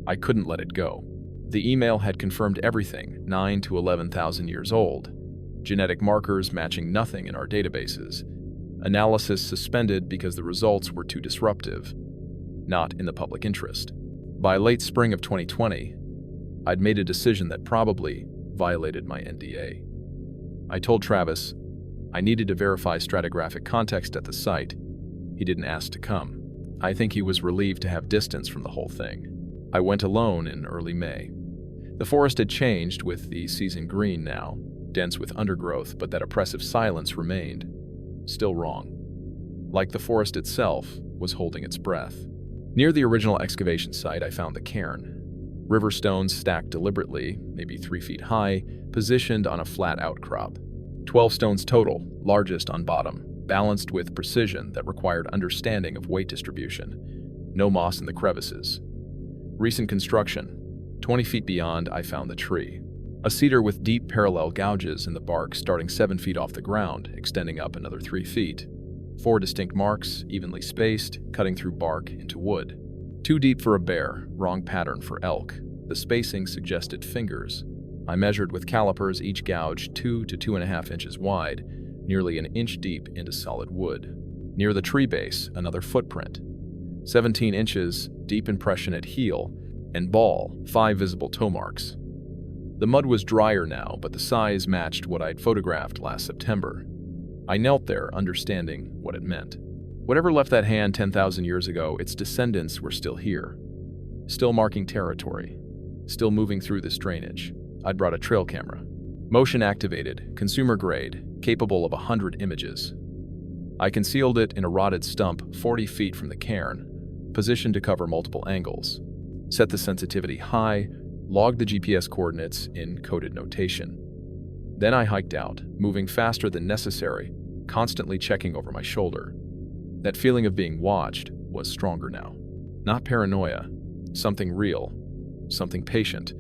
I couldn't let it go. The email had confirmed everything, 9 to 11,000 years old, genetic markers matching nothing in our databases, analysis suspended because the results were too disruptive, not in the public interest. By late spring of 2020, I'd made a decision that probably violated my NDA. I told Travis I needed to verify stratigraphic context at the site. He didn't ask to come. I think he was relieved to have distance from the whole thing. I went alone in early May. The forest had changed, with the season green now, dense with undergrowth, but that oppressive silence remained. Still wrong. Like the forest itself was holding its breath. Near the original excavation site, I found the cairn. River stones stacked deliberately, maybe 3 feet high, positioned on a flat outcrop. 12 stones total, largest on bottom, balanced with precision that required understanding of weight distribution. No moss in the crevices. Recent construction. 20 feet beyond, I found the tree. A cedar with deep parallel gouges in the bark starting 7 feet off the ground, extending up another 3 feet. 4 distinct marks, evenly spaced, cutting through bark into wood. Too deep for a bear, wrong pattern for elk. The spacing suggested fingers. I measured with calipers, each gouge 2 to 2.5 inches wide, nearly an inch deep into solid wood. Near the tree base, another footprint. 17 inches, deep impression at heel, and ball, 5 visible toe marks. The mud was drier now, but the size matched what I'd photographed last September. I knelt there, understanding what it meant. Whatever left that hand 10,000 years ago, its descendants were still here. Still marking territory. Still moving through this drainage. I'd brought a trail camera. Motion activated, consumer grade, capable of 100 images. I concealed it in a rotted stump 40 feet from the cairn, positioned to cover multiple angles. Set the sensitivity high, logged the GPS coordinates in coded notation. Then I hiked out, moving faster than necessary, constantly checking over my shoulder. That feeling of being watched was stronger now. Not paranoia, something real, something patient,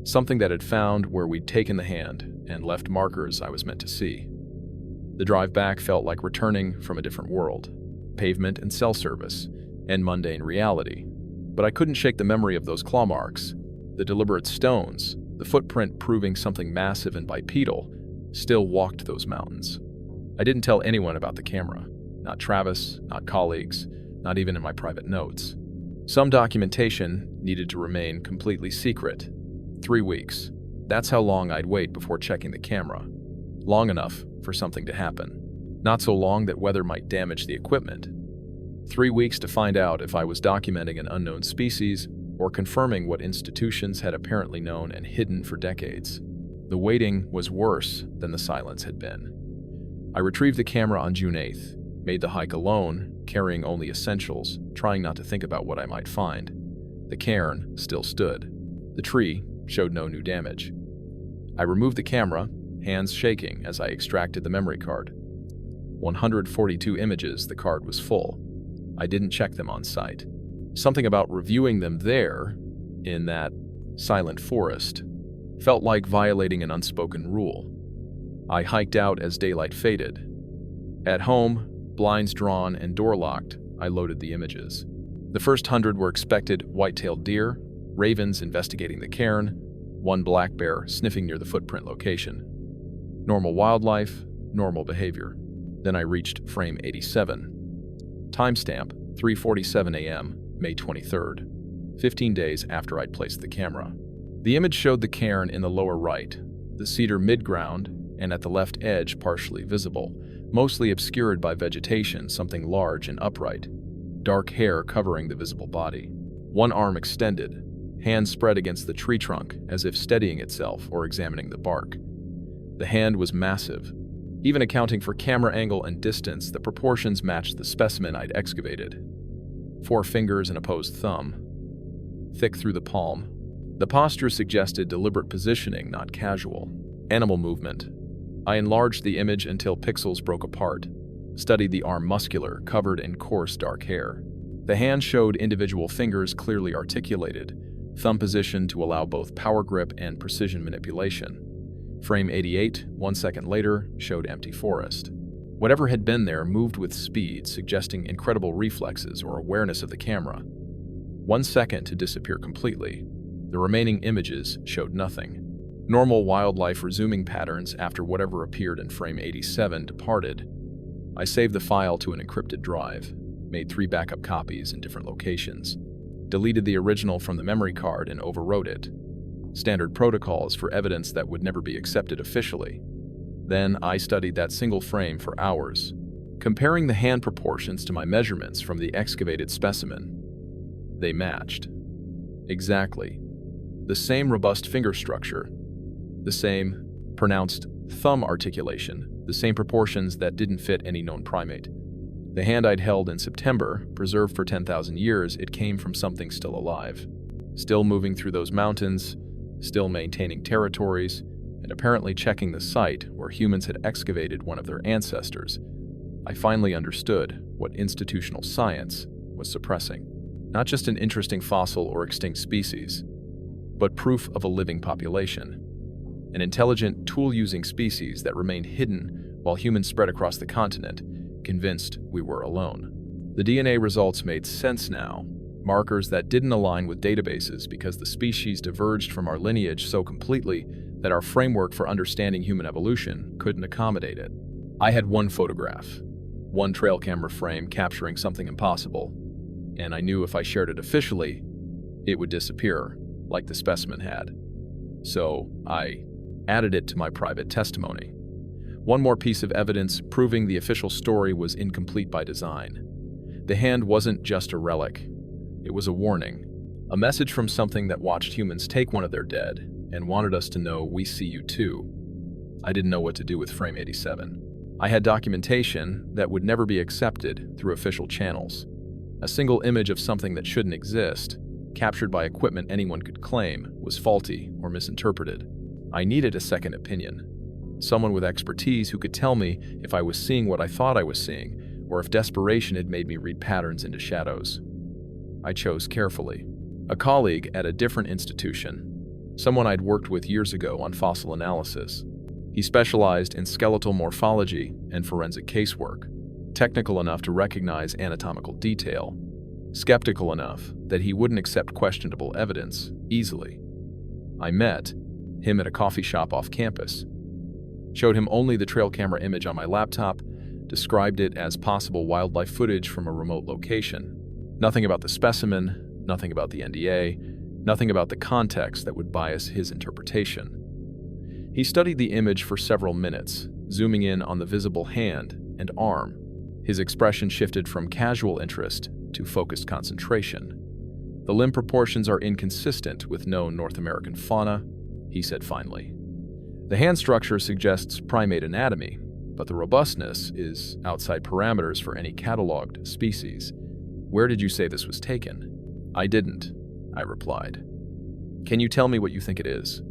something that had found where we'd taken the hand and left markers I was meant to see. The drive back felt like returning from a different world, pavement and cell service, and mundane reality. But I couldn't shake the memory of those claw marks, the deliberate stones, the footprint proving something massive and bipedal, still walked those mountains. I didn't tell anyone about the camera. Not Travis, not colleagues, not even in my private notes. Some documentation needed to remain completely secret. 3 weeks. That's how long I'd wait before checking the camera. Long enough for something to happen. Not so long that weather might damage the equipment. 3 weeks to find out if I was documenting an unknown species or confirming what institutions had apparently known and hidden for decades. The waiting was worse than the silence had been. I retrieved the camera on June 8th, made the hike alone, carrying only essentials, trying not to think about what I might find. The cairn still stood. The tree showed no new damage. I removed the camera, hands shaking as I extracted the memory card. 142 images, the card was full. I didn't check them on site. Something about reviewing them there, in that silent forest, felt like violating an unspoken rule. I hiked out as daylight faded. At home, blinds drawn and door locked, I loaded the images. The first 100 were expected white-tailed deer, ravens investigating the cairn, one black bear sniffing near the footprint location. Normal wildlife, normal behavior. Then I reached frame 87. Timestamp, 3:47 a.m., May 23rd, 15 days after I'd placed the camera. The image showed the cairn in the lower right, the cedar mid-ground, and at the left edge partially visible, mostly obscured by vegetation, something large and upright, dark hair covering the visible body. One arm extended, hand spread against the tree trunk as if steadying itself or examining the bark. The hand was massive. Even accounting for camera angle and distance, the proportions matched the specimen I'd excavated. 4 fingers and opposed thumb, thick through the palm. The posture suggested deliberate positioning, not casual. Animal movement. I enlarged the image until pixels broke apart, studied the arm muscular, covered in coarse dark hair. The hand showed individual fingers clearly articulated, thumb positioned to allow both power grip and precision manipulation. Frame 88, 1 second later, showed empty forest. Whatever had been there moved with speed, suggesting incredible reflexes or awareness of the camera. 1 second to disappear completely. The remaining images showed nothing. Normal wildlife resuming patterns after whatever appeared in frame 87 departed. I saved the file to an encrypted drive, made 3 backup copies in different locations, deleted the original from the memory card and overwrote it. Standard protocols for evidence that would never be accepted officially. Then I studied that single frame for hours, comparing the hand proportions to my measurements from the excavated specimen. They matched. Exactly. The same robust finger structure, the same pronounced thumb articulation, the same proportions that didn't fit any known primate. The hand I'd held in September, preserved for 10,000 years, it came from something still alive. Still moving through those mountains, still maintaining territories, and apparently checking the site where humans had excavated one of their ancestors. I finally understood what institutional science was suppressing. Not just an interesting fossil or extinct species, but proof of a living population. An intelligent, tool-using species that remained hidden while humans spread across the continent, convinced we were alone. The DNA results made sense now, markers that didn't align with databases because the species diverged from our lineage so completely that our framework for understanding human evolution couldn't accommodate it. I had one photograph, one trail camera frame capturing something impossible, and I knew if I shared it officially, it would disappear, like the specimen had. So I added it to my private testimony. One more piece of evidence proving the official story was incomplete by design. The hand wasn't just a relic. It was a warning, a message from something that watched humans take one of their dead and wanted us to know we see you too. I didn't know what to do with Frame 87. I had documentation that would never be accepted through official channels. A single image of something that shouldn't exist, captured by equipment anyone could claim, was faulty or misinterpreted. I needed a second opinion. Someone with expertise who could tell me if I was seeing what I thought I was seeing, or if desperation had made me read patterns into shadows. I chose carefully. A colleague at a different institution, someone I'd worked with years ago on fossil analysis. He specialized in skeletal morphology and forensic casework, technical enough to recognize anatomical detail, skeptical enough that he wouldn't accept questionable evidence easily. I met him at a coffee shop off campus, showed him only the trail camera image on my laptop, described it as possible wildlife footage from a remote location. Nothing about the specimen, nothing about the NDA, nothing about the context that would bias his interpretation. He studied the image for several minutes, zooming in on the visible hand and arm. His expression shifted from casual interest to focused concentration. The limb proportions are inconsistent with known North American fauna, he said finally. The hand structure suggests primate anatomy, but the robustness is outside parameters for any cataloged species. Where did you say this was taken? I didn't, I replied. Can you tell me what you think it is?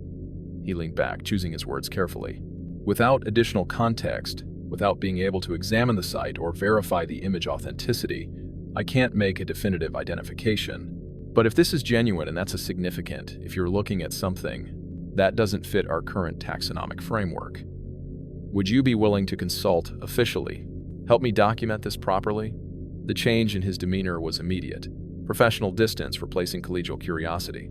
He leaned back, choosing his words carefully. Without additional context, without being able to examine the site or verify the image authenticity, I can't make a definitive identification. But if this is genuine, and that's a significant, if you're looking at something that doesn't fit our current taxonomic framework, would you be willing to consult officially? Help me document this properly? The change in his demeanor was immediate. Professional distance replacing collegial curiosity.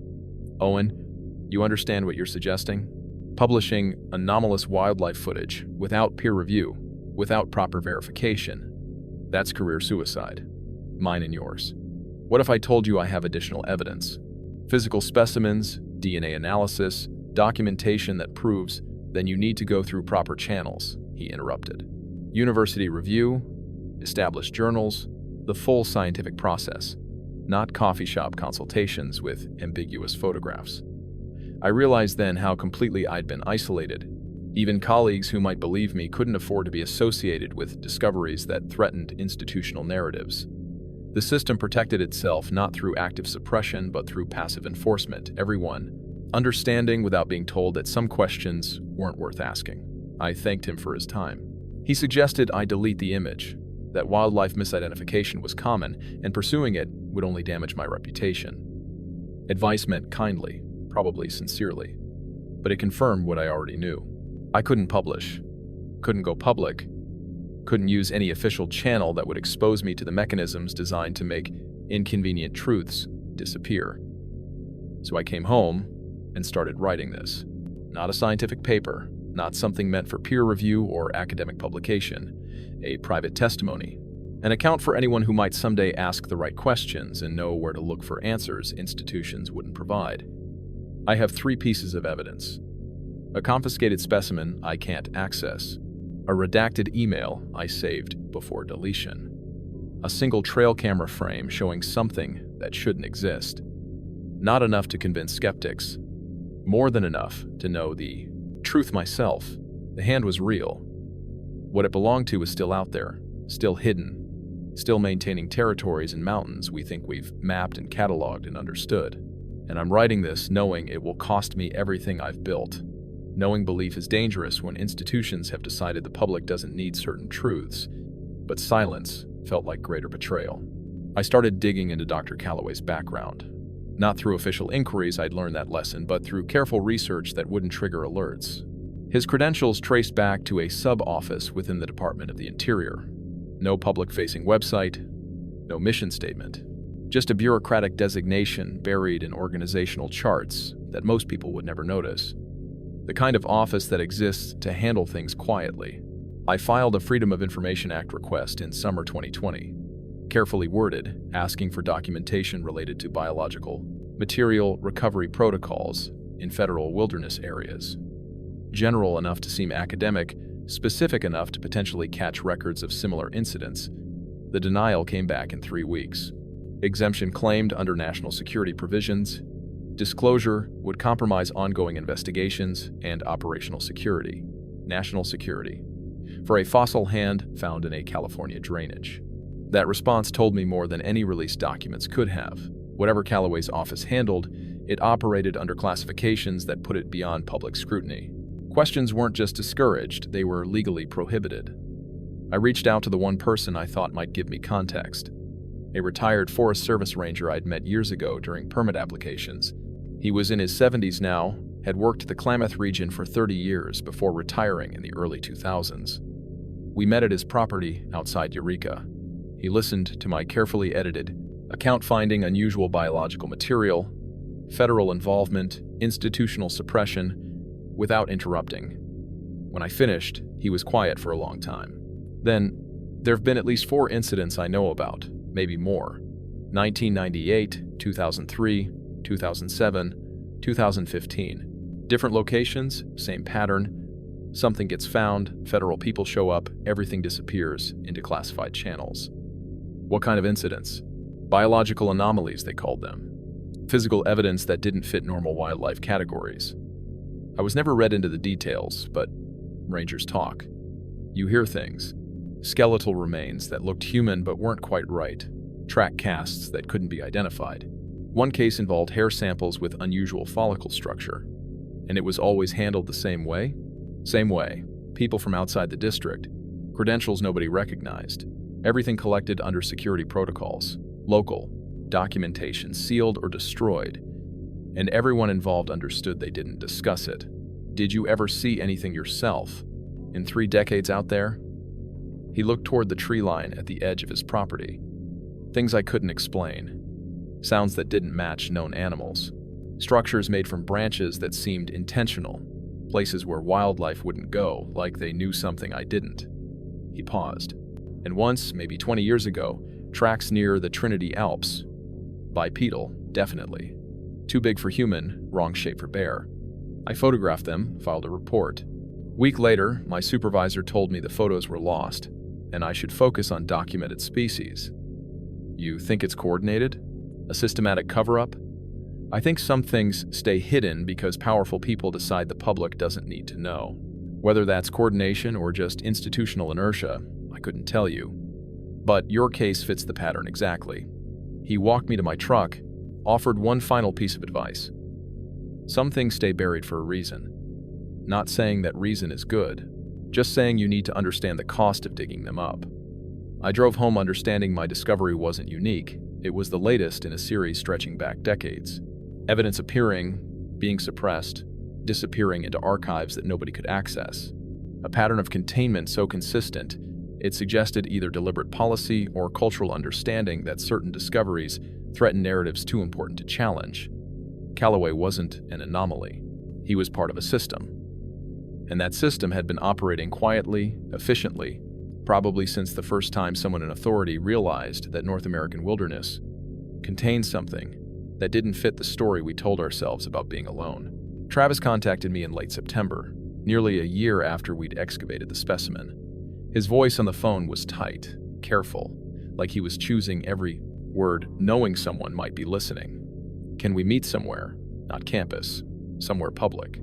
Owen, you understand what you're suggesting? Publishing anomalous wildlife footage without peer review, without proper verification, that's career suicide. Mine and yours. What if I told you I have additional evidence? Physical specimens, DNA analysis, documentation that proves, then you need to go through proper channels, he interrupted. University review, established journals, the full scientific process, not coffee shop consultations with ambiguous photographs. I realized then how completely I'd been isolated. Even colleagues who might believe me couldn't afford to be associated with discoveries that threatened institutional narratives. The system protected itself not through active suppression but through passive enforcement, everyone understanding without being told that some questions weren't worth asking. I thanked him for his time. He suggested I delete the image, that wildlife misidentification was common, and pursuing it would only damage my reputation. Advice meant kindly, probably sincerely, but it confirmed what I already knew. I couldn't publish, couldn't go public, couldn't use any official channel that would expose me to the mechanisms designed to make inconvenient truths disappear. So I came home and started writing this. Not a scientific paper, not something meant for peer review or academic publication, a private testimony, an account for anyone who might someday ask the right questions and know where to look for answers institutions wouldn't provide. I have 3 pieces of evidence. A confiscated specimen I can't access, a redacted email I saved before deletion, a single trail camera frame showing something that shouldn't exist. Not enough to convince skeptics, more than enough to know the truth myself. The hand was real. What it belonged to was still out there, still hidden, still maintaining territories and mountains we think we've mapped and cataloged and understood. And I'm writing this knowing it will cost me everything I've built, knowing belief is dangerous when institutions have decided the public doesn't need certain truths, but silence felt like greater betrayal. I started digging into Dr. Calloway's background. Not through official inquiries I'd learned that lesson, but through careful research that wouldn't trigger alerts. His credentials traced back to a sub-office within the Department of the Interior. No public-facing website, no mission statement. Just a bureaucratic designation buried in organizational charts that most people would never notice. The kind of office that exists to handle things quietly. I filed a Freedom of Information Act request in summer 2020, carefully worded, asking for documentation related to biological material recovery protocols in federal wilderness areas. General enough to seem academic, specific enough to potentially catch records of similar incidents. The denial came back in 3 weeks. Exemption claimed under national security provisions. Disclosure would compromise ongoing investigations and operational security. National security. For a fossil hand found in a California drainage. That response told me more than any released documents could have. Whatever Callaway's office handled, it operated under classifications that put it beyond public scrutiny. Questions weren't just discouraged, they were legally prohibited. I reached out to the one person I thought might give me context. A retired Forest Service ranger I'd met years ago during permit applications. He was in his 70s now, had worked the Klamath region for 30 years before retiring in the early 2000s. We met at his property outside Eureka. He listened to my carefully edited account finding unusual biological material, federal involvement, institutional suppression, without interrupting. When I finished, he was quiet for a long time. Then, there have been at least 4 incidents I know about, maybe more. 1998, 2003, 2007, 2015. Different locations, same pattern. Something gets found, federal people show up, everything disappears into classified channels. What kind of incidents? Biological anomalies, they called them. Physical evidence that didn't fit normal wildlife categories. I was never read into the details, but rangers talk. You hear things. Skeletal remains that looked human but weren't quite right. Track casts that couldn't be identified. One case involved hair samples with unusual follicle structure. And it was always handled the same way? Same way. People from outside the district. Credentials nobody recognized. Everything collected under security protocols. Local. Documentation sealed or destroyed. And everyone involved understood they didn't discuss it. Did you ever see anything yourself? In 3 decades out there? He looked toward the tree line at the edge of his property. Things I couldn't explain. Sounds that didn't match known animals. Structures made from branches that seemed intentional. Places where wildlife wouldn't go, like they knew something I didn't. He paused. And once, maybe 20 years ago, tracks near the Trinity Alps. Bipedal, definitely. Too big for human, wrong shape for bear. I photographed them, filed a report. Week later, my supervisor told me the photos were lost, and I should focus on documented species. You think it's coordinated? A systematic cover-up? I think some things stay hidden because powerful people decide the public doesn't need to know. Whether that's coordination or just institutional inertia, I couldn't tell you. But your case fits the pattern exactly. He walked me to my truck, offered one final piece of advice. Some things stay buried for a reason. Not saying that reason is good, just saying you need to understand the cost of digging them up. I drove home understanding my discovery wasn't unique. It was the latest in a series stretching back decades. Evidence appearing, being suppressed, disappearing into archives that nobody could access. A pattern of containment so consistent, it suggested either deliberate policy or cultural understanding that certain discoveries threatened narratives too important to challenge. Callaway wasn't an anomaly. He was part of a system. And that system had been operating quietly, efficiently, probably since the first time someone in authority realized that North American wilderness contained something that didn't fit the story we told ourselves about being alone. Travis contacted me in late September, nearly a year after we'd excavated the specimen. His voice on the phone was tight, careful, like he was choosing every word, knowing someone might be listening. Can we meet somewhere? Not campus, somewhere public.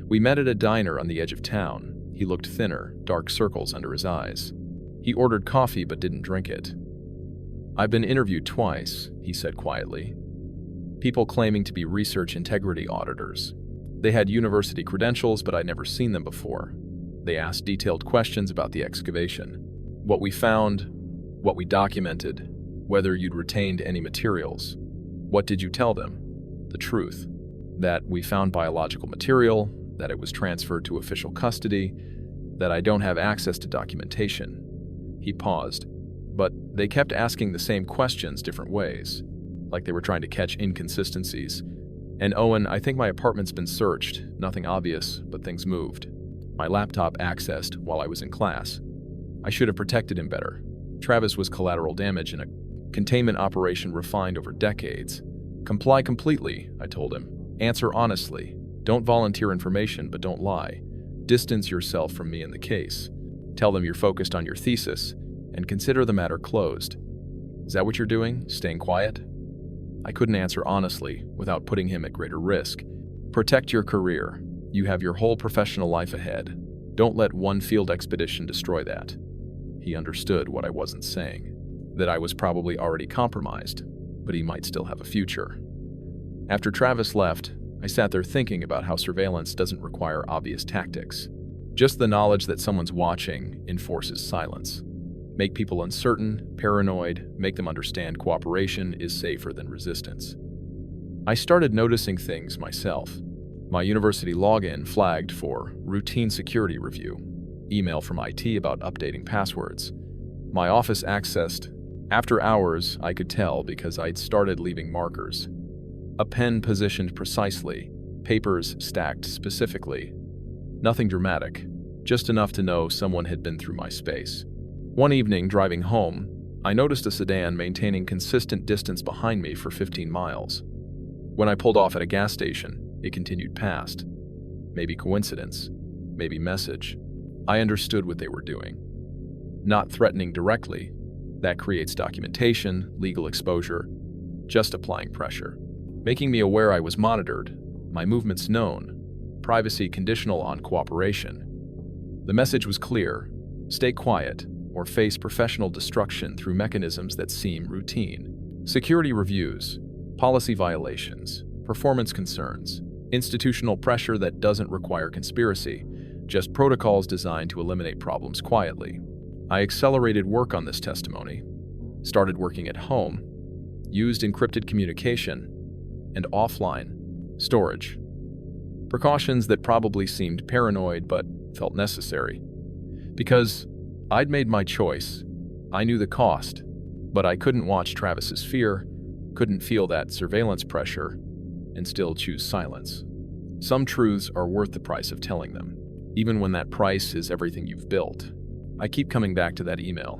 We met at a diner on the edge of town. He looked thinner, dark circles under his eyes. He ordered coffee but didn't drink it. I've been interviewed twice, he said quietly. People claiming to be research integrity auditors. They had university credentials, but I'd never seen them before. They asked detailed questions about the excavation. What we found, what we documented, whether you'd retained any materials. What did you tell them? The truth. That we found biological material, that it was transferred to official custody, that I don't have access to documentation. He paused, but they kept asking the same questions different ways, like they were trying to catch inconsistencies. And Owen, I think my apartment's been searched, nothing obvious, but things moved. My laptop accessed while I was in class. I should have protected him better. Travis was collateral damage in a containment operation refined over decades. Comply completely, I told him. Answer honestly. Don't volunteer information, but don't lie. Distance yourself from me in the case. Tell them you're focused on your thesis, and consider the matter closed. Is that what you're doing? Staying quiet? I couldn't answer honestly without putting him at greater risk. Protect your career. You have your whole professional life ahead. Don't let one field expedition destroy that. He understood what I wasn't saying, that I was probably already compromised, but he might still have a future. After Travis left, I sat there thinking about how surveillance doesn't require obvious tactics. Just the knowledge that someone's watching enforces silence. Make people uncertain, paranoid, make them understand cooperation is safer than resistance. I started noticing things myself. My university login flagged for routine security review, email from IT about updating passwords. My office accessed. After hours, I could tell because I'd started leaving markers. A pen positioned precisely, papers stacked specifically. Nothing dramatic, just enough to know someone had been through my space. One evening, driving home, I noticed a sedan maintaining consistent distance behind me for 15 miles. When I pulled off at a gas station, it continued past. Maybe coincidence, maybe message. I understood what they were doing. Not threatening directly, that creates documentation, legal exposure, just applying pressure. Making me aware I was monitored, my movements known, privacy conditional on cooperation. The message was clear: stay quiet or face professional destruction through mechanisms that seem routine. Security reviews, policy violations, performance concerns, institutional pressure that doesn't require conspiracy, just protocols designed to eliminate problems quietly. I accelerated work on this testimony, started working at home, used encrypted communication, and offline storage. Precautions that probably seemed paranoid but felt necessary. Because I'd made my choice, I knew the cost, but I couldn't watch Travis's fear, couldn't feel that surveillance pressure, and still choose silence. Some truths are worth the price of telling them, even when that price is everything you've built. I keep coming back to that email.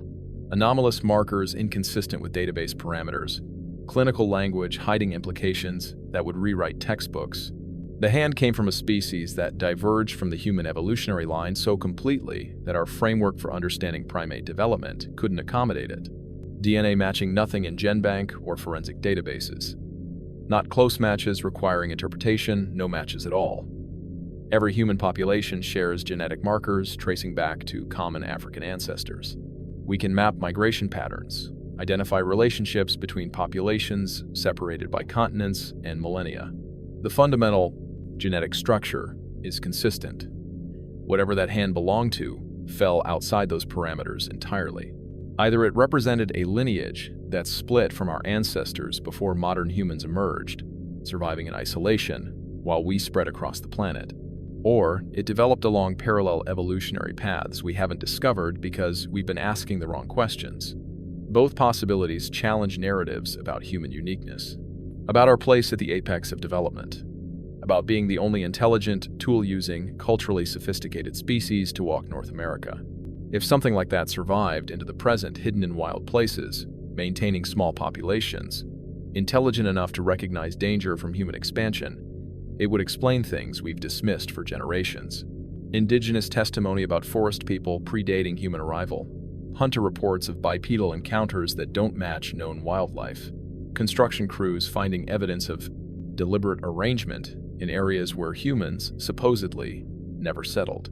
Anomalous markers inconsistent with database parameters, clinical language hiding implications that would rewrite textbooks. The hand came from a species that diverged from the human evolutionary line so completely that our framework for understanding primate development couldn't accommodate it. DNA matching nothing in GenBank or forensic databases. Not close matches requiring interpretation, no matches at all. Every human population shares genetic markers tracing back to common African ancestors. We can map migration patterns, identify relationships between populations separated by continents and millennia. The fundamental genetic structure is consistent. Whatever that hand belonged to fell outside those parameters entirely. Either it represented a lineage that split from our ancestors before modern humans emerged, surviving in isolation while we spread across the planet, or it developed along parallel evolutionary paths we haven't discovered because we've been asking the wrong questions. Both possibilities challenge narratives about human uniqueness, about our place at the apex of development, about being the only intelligent, tool-using, culturally sophisticated species to walk North America. If something like that survived into the present hidden in wild places, maintaining small populations, intelligent enough to recognize danger from human expansion, it would explain things we've dismissed for generations. Indigenous testimony about forest people predating human arrival, hunter reports of bipedal encounters that don't match known wildlife, construction crews finding evidence of deliberate arrangement in areas where humans, supposedly, never settled.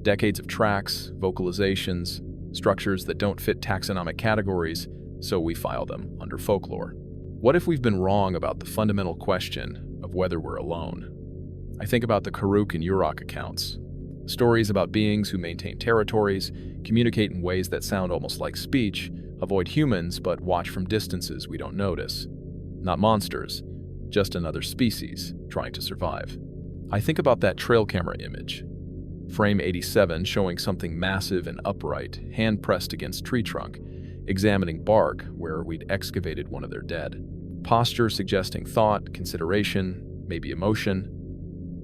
Decades of tracks, vocalizations, structures that don't fit taxonomic categories, so we file them under folklore. What if we've been wrong about the fundamental question of whether we're alone? I think about the Karuk and Yurok accounts, stories about beings who maintain territories, communicate in ways that sound almost like speech, avoid humans but watch from distances we don't notice. Not monsters, just another species trying to survive. I think about that trail camera image. Frame 87 showing something massive and upright, hand pressed against tree trunk, examining bark where we'd excavated one of their dead. Posture suggesting thought, consideration, maybe emotion,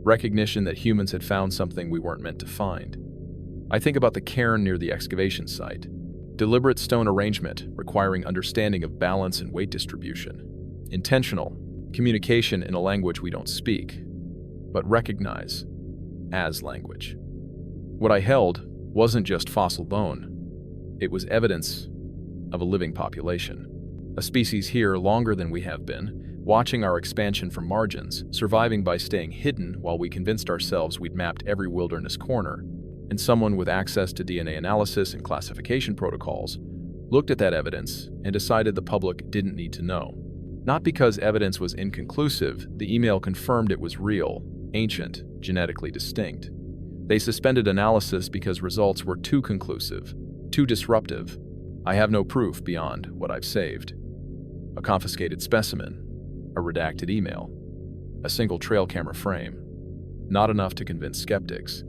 recognition that humans had found something we weren't meant to find. I think about the cairn near the excavation site. Deliberate stone arrangement requiring understanding of balance and weight distribution. Intentional, communication in a language we don't speak, but recognize as language. What I held wasn't just fossil bone. It was evidence of a living population. A species here longer than we have been, watching our expansion from margins, surviving by staying hidden while we convinced ourselves we'd mapped every wilderness corner. And someone with access to DNA analysis and classification protocols looked at that evidence and decided the public didn't need to know. Not because evidence was inconclusive, the email confirmed it was real, ancient, genetically distinct. They suspended analysis because results were too conclusive, too disruptive. I have no proof beyond what I've saved. A confiscated specimen, a redacted email, a single trail camera frame. Not enough to convince skeptics.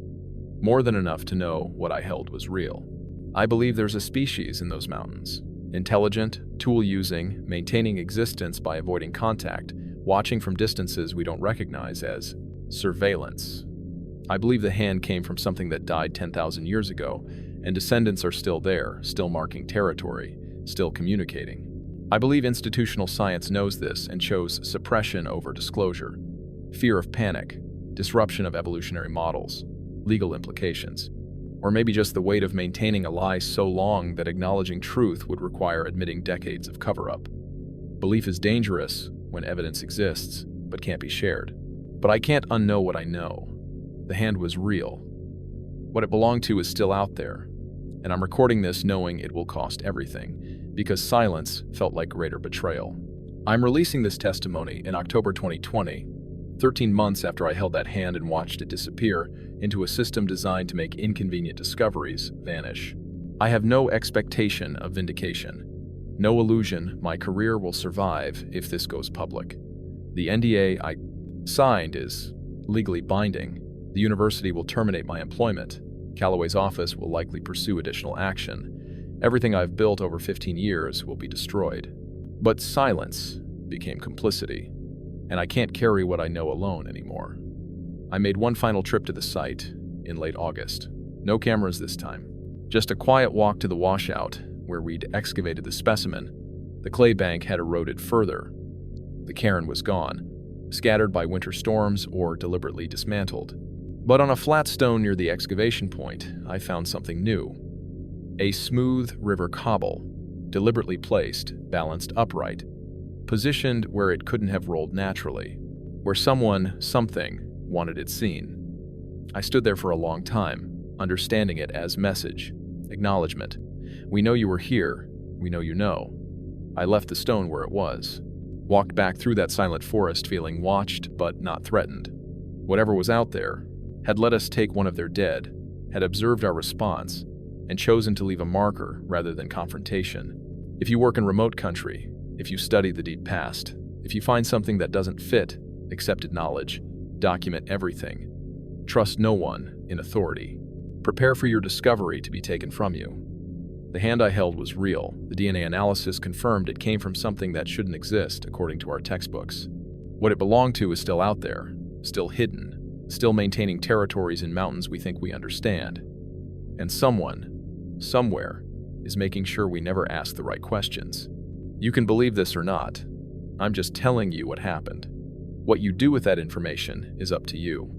More than enough to know what I held was real. I believe there's a species in those mountains. Intelligent, tool-using, maintaining existence by avoiding contact, watching from distances we don't recognize as surveillance. I believe the hand came from something that died 10,000 years ago, and descendants are still there, still marking territory, still communicating. I believe institutional science knows this and chose suppression over disclosure. Fear of panic, disruption of evolutionary models, legal implications. Or maybe just the weight of maintaining a lie so long that acknowledging truth would require admitting decades of cover-up. Belief is dangerous when evidence exists, but can't be shared. But I can't unknow what I know. The hand was real. What it belonged to is still out there, and I'm recording this knowing it will cost everything, because silence felt like greater betrayal. I'm releasing this testimony in October 2020, 13 months after I held that hand and watched it disappear into a system designed to make inconvenient discoveries vanish. I have no expectation of vindication, no illusion my career will survive if this goes public. The NDA I signed is legally binding. The university will terminate my employment. Callaway's office will likely pursue additional action. Everything I've built over 15 years will be destroyed. But silence became complicity, and I can't carry what I know alone anymore. I made one final trip to the site in late August. No cameras this time. Just a quiet walk to the washout where we'd excavated the specimen. The clay bank had eroded further. The cairn was gone, scattered by winter storms or deliberately dismantled. But on a flat stone near the excavation point, I found something new. A smooth river cobble, deliberately placed, balanced upright, positioned where it couldn't have rolled naturally, where something wanted it seen. I stood there for a long time, understanding it as message, acknowledgement. We know you were here, we know you know. I left the stone where it was, walked back through that silent forest feeling watched but not threatened. Whatever was out there had let us take one of their dead, had observed our response, and chosen to leave a marker rather than confrontation. If you work in remote country, if you study the deep past, if you find something that doesn't fit accepted knowledge, document everything. Trust no one in authority. Prepare for your discovery to be taken from you. The hand I held was real. The DNA analysis confirmed it came from something that shouldn't exist, according to our textbooks. What it belonged to is still out there, still hidden, still maintaining territories in mountains we think we understand. And someone, somewhere, is making sure we never ask the right questions. You can believe this or not. I'm just telling you what happened. What you do with that information is up to you.